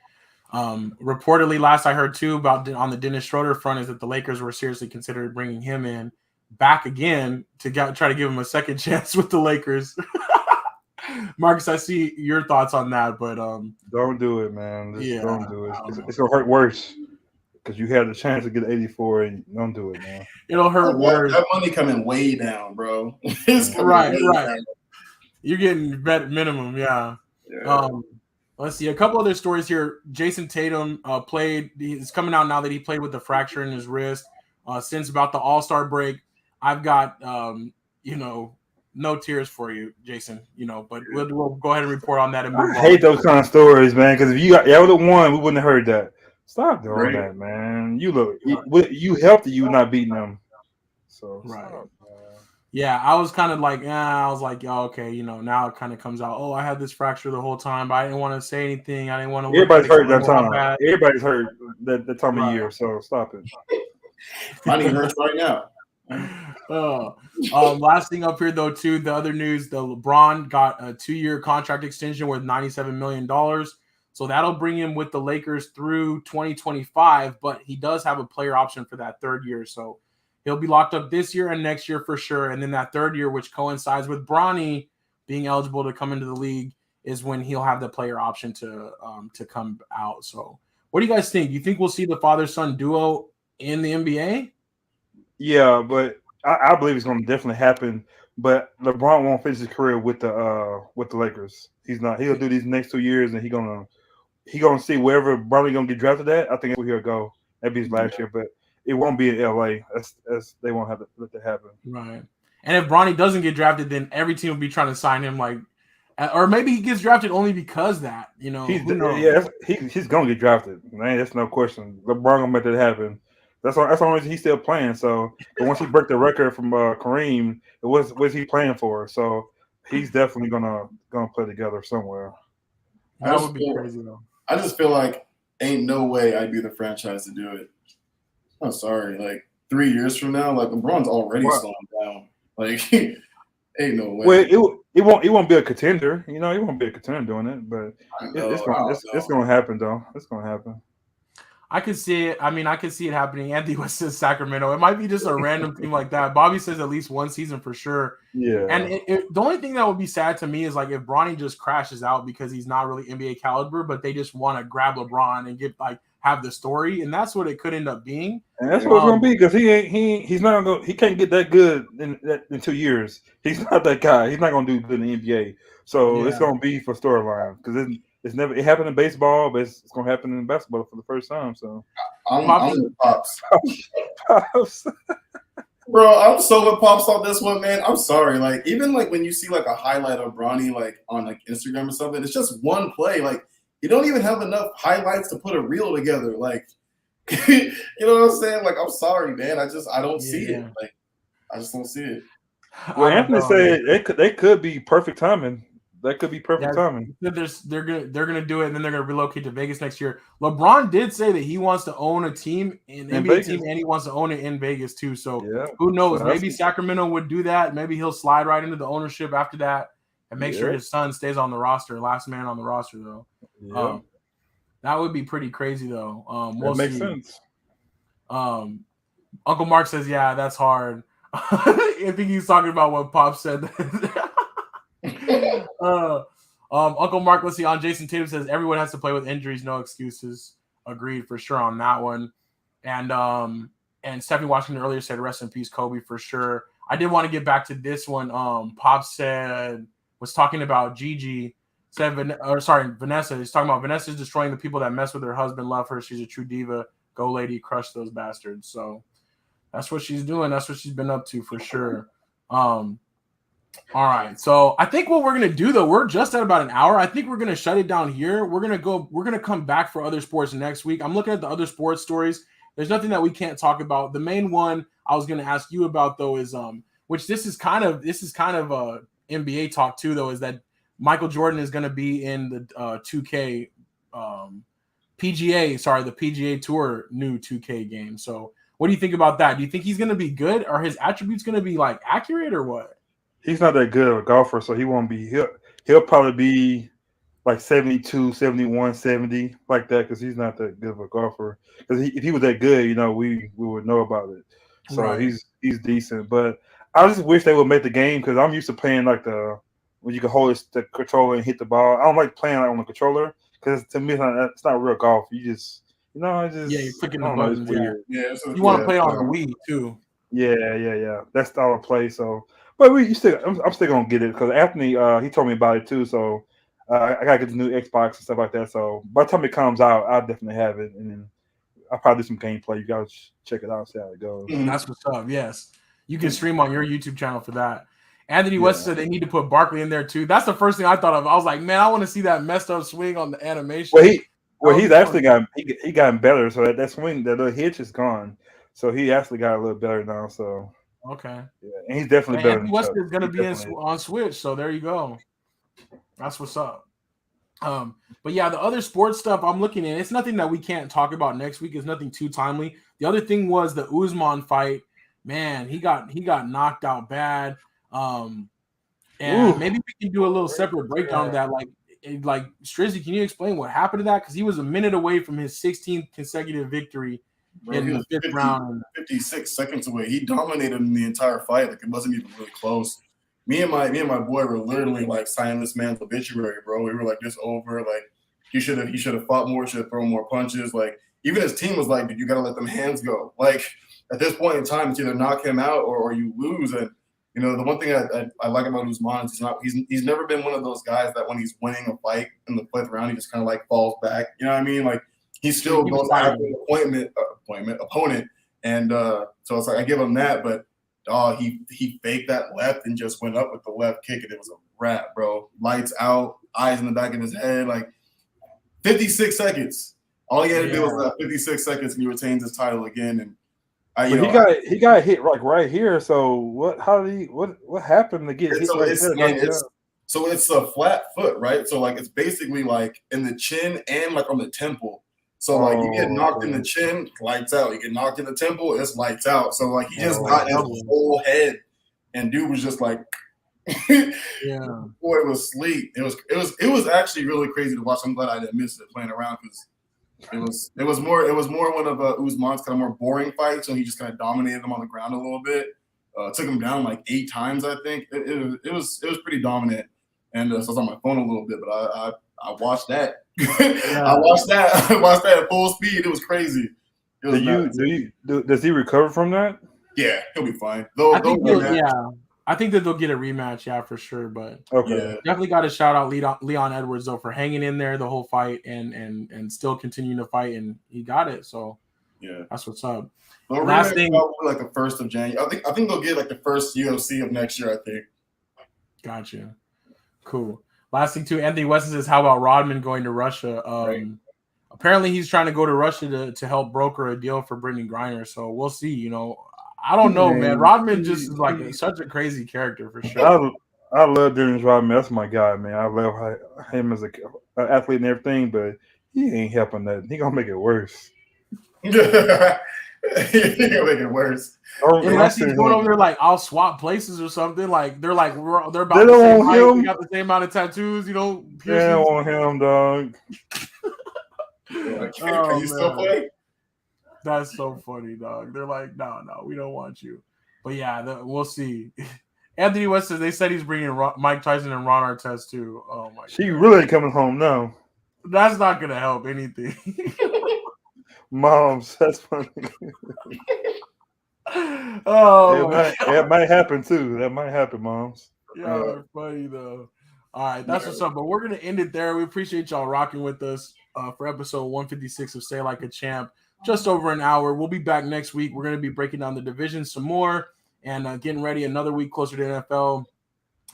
Reportedly, last I heard too about on the Dennis Schroeder front is that the Lakers were seriously considering bringing him in back again to try to give him a second chance with the Lakers. Marcus, I see your thoughts on that, but don't do it, man. Don't do it. It's gonna hurt worse because you had the chance to get 84, and don't do it, man. It'll hurt worse. That money coming way down, bro. Right. Down. You're getting vet minimum, yeah. Let's see a couple other stories here. Jason Tatum played. It's coming out now that he played with the fracture in his wrist. Since about the All-Star break, I've got no tears for you, Jason. But we'll go ahead and report on that and move on. I hate those kind of stories, man. Because if you would have won, we wouldn't have heard that. Stop doing that, man. You healthy, you not beating them. So right. Yeah, I was kind of like, okay, now it kind of comes out. Oh, I had this fracture the whole time, but I didn't want to say anything. I didn't want to. Everybody's hurt that time. Everybody's hurt that time of year. So stop it. I need hurts right now. Last thing up here though, too. The other news: the LeBron got a 2-year contract extension worth $97 million. So that'll bring him with the Lakers through 2025. But he does have a player option for that 3rd year. So he'll be locked up this year and next year for sure. And then that 3rd year, which coincides with Bronny being eligible to come into the league, is when he'll have the player option to come out. So what do you guys think? Do you think we'll see the father-son duo in the NBA? Yeah, but I believe it's going to definitely happen. But LeBron won't finish his career with the Lakers. He's not. He'll do these next 2 years, and he's gonna see wherever Bronny gonna get drafted at. I think that's where he'll go. That'd be his last year, but it won't be in LA. That's they won't have to let that happen. Right. And if Bronny doesn't get drafted, then every team will be trying to sign him. Or maybe he gets drafted only because that. He's gonna get drafted. Man, that's no question. LeBron gonna make that happen. That's the only reason he's still playing. So, but once he broke the record from Kareem, what's he playing for? So he's definitely gonna play together somewhere. That would be crazy though. I just feel like ain't no way I'd be the franchise to do it. I'm sorry. 3 years from now, LeBron's already slowing down. Ain't no way. Well, it won't be a contender. It won't be a contender doing it, but it's gonna happen though. It's gonna happen. I could see it. I mean, I could see it happening. Anthony West says Sacramento. It might be just a random team like that. Bobby says at least one season for sure. Yeah. And the only thing that would be sad to me is if Bronny just crashes out because he's not really NBA caliber, but they just want to grab LeBron and get have the story, and that's what it could end up being. And that's what it's gonna be because he's not gonna he can't get that good in 2 years. He's not that guy. He's not gonna do good in the NBA. So it's gonna be for storyline because it happened in baseball, but it's gonna happen in basketball for the first time. So I'm with Pops. Bro, I'm so with Pops on this one, man. I'm sorry. Even when you see a highlight of Bronny on Instagram or something, it's just one play. You don't even have enough highlights to put a reel together. You know what I'm saying? I'm sorry, man. I don't see it. I just don't see it. Well, Anthony said they could be perfect timing. That could be perfect timing. They're gonna do it, and then they're gonna relocate to Vegas next year. LeBron did say that he wants to own a team, an NBA Vegas. team, and he wants to own it in Vegas too. So who knows? Maybe Sacramento would do that. Maybe he'll slide right into the ownership after that and make sure his son stays on the roster, last man on the roster though. Yeah. That would be pretty crazy though. We'll that makes see. sense. Uncle Mark says, "Yeah, that's hard." I think he's talking about what Pop said. Uncle Mark, let's see. On Jason Tatum says everyone has to play with injuries, no excuses. Agreed for sure on that one. And Stephanie Washington earlier said rest in peace, Kobe, for sure. I did want to get back to this one. Pop was talking about Gigi. Vanessa. He's talking about Vanessa's destroying the people that mess with her husband. Love her. She's a true diva. Go lady, crush those bastards. So that's what she's doing. That's what she's been up to for sure. All right. So I think what we're going to do, though, we're just at about an hour. I think we're going to shut it down here. We're going to come back for other sports next week. I'm looking at the other sports stories there's nothing that we can't talk about. The main one I was going to ask you about though is which this is kind of NBA talk too though, is that Michael Jordan is going to be in the 2K the PGA Tour new 2K game. So what do you think about that? Do you think he's going to be good? Are his attributes going to be like accurate or what? He's not that good of a golfer, so he won't be. He'll probably be like 72, 71, 70, like that, because he's not that good of a golfer. Because if he was that good, we would know about it. So Right. he's decent. But I just wish they would make the game, because I'm used to playing like when you can hold the controller and hit the ball. I don't like playing like on the controller, because to me it's not real golf. You just you're clicking the buttons. Weird. Yeah, you want to play on the Wii too. Yeah. That's style of play. So, but I'm still gonna get it, because Anthony he told me about it too. So I gotta get the new Xbox and stuff like that. So by the time it comes out, I'll definitely have it, and then I'll probably do some gameplay. You guys check it out, see how it goes. That's what's up. Yes, you can stream on your YouTube channel for that. Anthony West said they need to put Barkley in there too. That's the first thing I thought of. I was like, man, I want to see that messed up swing on the animation. He's actually gotten better. So that swing, that little hitch is gone. So he actually got a little better now. So okay, yeah, and he's definitely better. Anthony West is going to be on Switch. So there you go. That's what's up. But yeah, the other sports stuff I'm looking at, it's nothing that we can't talk about next week. It's nothing too timely. The other thing was the Usman fight. Man, he got knocked out bad. And maybe we can do a little separate breakdown of that. Like Strizzy, can you explain what happened to that? Because he was a minute away from his 16th consecutive victory in the fifth round. 56 seconds away. He dominated in the entire fight. Like, it wasn't even really close. Me and my boy were literally like signing this man's obituary, bro. We were like, this over. Like, he should have fought more, should have thrown more punches. Like, even his team was like, dude, you gotta let them hands go. Like, at this point in time, it's either knock him out or you lose. And the one thing I like about Usman is he's never been one of those guys that when he's winning a fight in the fifth round, he just kind of like falls back. You know what I mean? Like, he still goes after the opponent. And so it's like, I give him that, but he faked that left and just went up with the left kick, and it was a wrap, bro. Lights out, eyes in the back of his head, like 56 seconds. All he had to do was 56 seconds, and he retains his title again. And he got hit like right here. So what happened to get hit right there? So it's a flat foot, right? So like it's basically like in the chin and like on the temple. So like you get knocked in the chin, lights out. You get knocked in the temple, it's lights out. So like he just got his whole head, and dude was just like, boy, it was sleep. It was actually really crazy to watch. I'm glad I didn't miss it playing around, because it was more one of Usman's kind of more boring fights. So he just kind of dominated him on the ground a little bit. Took him down like 8 times, I think. It was pretty dominant. And so I was on my phone a little bit, but I watched that. I watched that at full speed. It was crazy. Does he recover from that? Yeah, he'll be fine. I think that they'll get a rematch, for sure. But definitely got to shout out Leon Edwards though for hanging in there the whole fight and still continuing to fight, and he got it. So that's what's up. Last thing, probably like the 1st of January. I think they'll get like the first UFC of next year. I think. Gotcha. Cool. Last thing too, Anthony West says, how about Rodman going to Russia? Apparently he's trying to go to Russia to help broker a deal for Brittany Griner. So we'll see. I don't know, man. Rodman just is like such a crazy character for sure. I love Dennis Rodman. That's my guy, man. I love him as an athlete and everything, but he ain't helping that. He gonna make it worse. He gonna make it worse. Unless he's going over there like, I'll swap places or something. Like they're about the same height. We got the same amount of tattoos, They don't want him, dog. Can you still play? That's so funny, dog. They're like, no, we don't want you. But yeah, we'll see. Anthony West says they said he's bringing Mike Tyson and Ron Artest too. Oh my! She really coming home now. That's not gonna help anything. Moms, that's funny. It might happen too. That might happen, moms. Yeah, funny though. All right, that's what's up. But we're gonna end it there. We appreciate y'all rocking with us for episode 156 of Stay Like a Champ. Just over an hour. We'll be back next week. We're gonna be breaking down the division some more and getting ready another week closer to NFL.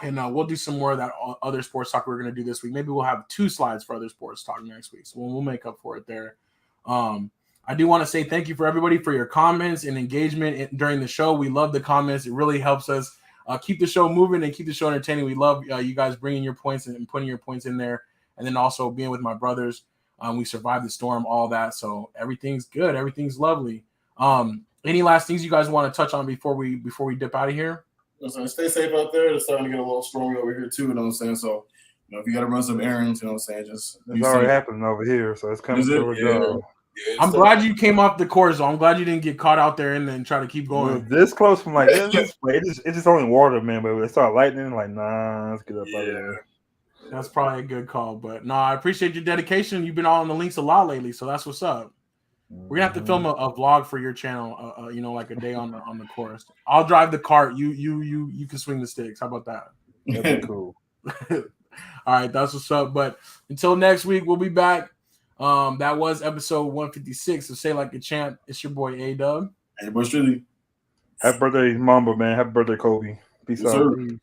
And we'll do some more of that other sports talk we're gonna do this week. Maybe we'll have 2 slides for other sports talk next week. So we'll make up for it there. I do want to say thank you for everybody for your comments and engagement during the show. We love the comments. It really helps us keep the show moving and keep the show entertaining. We love you guys bringing your points and putting your points in there, and then also being with my brothers. We survived the storm, all that. So everything's good. Everything's lovely. Any last things you guys want to touch on before we dip out of here? So stay safe out there. It's starting to get a little stronger over here too. You know what I'm saying? So, if you got to run some errands, you know what I'm saying? It's already happening over here, so it's coming to a job. Yeah, I'm glad you came off the course. I'm glad you didn't get caught out there and then try to keep going. This close from like it's just only water, man. But when it started lightning, like nah, let's get up out of there. That's probably a good call, but no, I appreciate your dedication. You've been on the links a lot lately, so that's what's up. We're gonna have to film a vlog for your channel, like a day on the course. I'll drive the cart. You can swing the sticks. How about that? That'd be cool. All right, that's what's up. But until next week, we'll be back. That was episode 156 of Say Like a Champ. It's your boy A-Dub. Hey, boy, Strilly. Happy birthday, Mamba, man. Happy birthday, Kobe. Peace out. Sir.